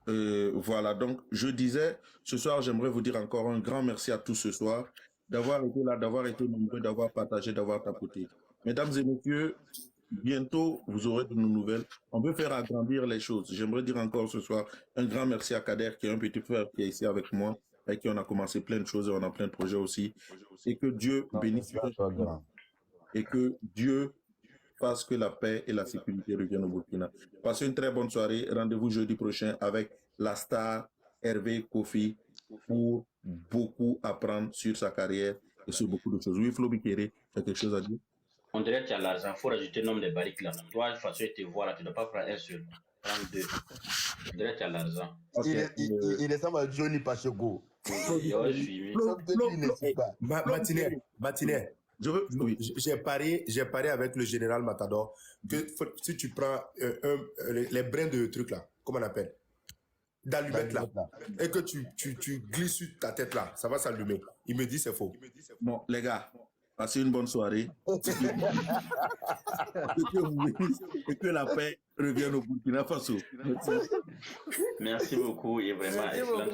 Voilà, donc je disais, ce soir, j'aimerais vous dire encore un grand merci à tous ce soir d'avoir été là, d'avoir été nombreux, d'avoir partagé, d'avoir tapoté. Mesdames et messieurs, bientôt, vous aurez de nos nouvelles. On veut faire agrandir les choses. J'aimerais dire encore ce soir un grand merci à Kader, qui est un petit frère qui est ici avec moi, avec qui on a commencé plein de choses et on a plein de projets aussi. Et que Dieu bénisse et que Dieu fasse que la paix et la sécurité reviennent au Burkina. Passez une très bonne soirée. Rendez-vous jeudi prochain avec la star Hervé Kofi pour beaucoup apprendre sur sa carrière et sur beaucoup de choses. Oui, Flo Bikere, tu as quelque chose à dire? On dirait que tu as l'argent, il faut rajouter le nombre de barriques là. Toi, de toute façon, je te vois là, tu ne dois pas prendre un seul, prendre deux. On dirait que tu as l'argent. Okay. Il ressemble à Johnny Pacheco. Matinée. J'ai parié avec le général Matador que si tu prends les brins de truc là, comment on appelle, d'allumette là, et que tu glisses sur ta tête là, ça va s'allumer. Il me dit c'est faux. Bon, les gars, passez une bonne soirée. Et que la paix revienne au Burkina Faso. Merci beaucoup et vraiment excellent.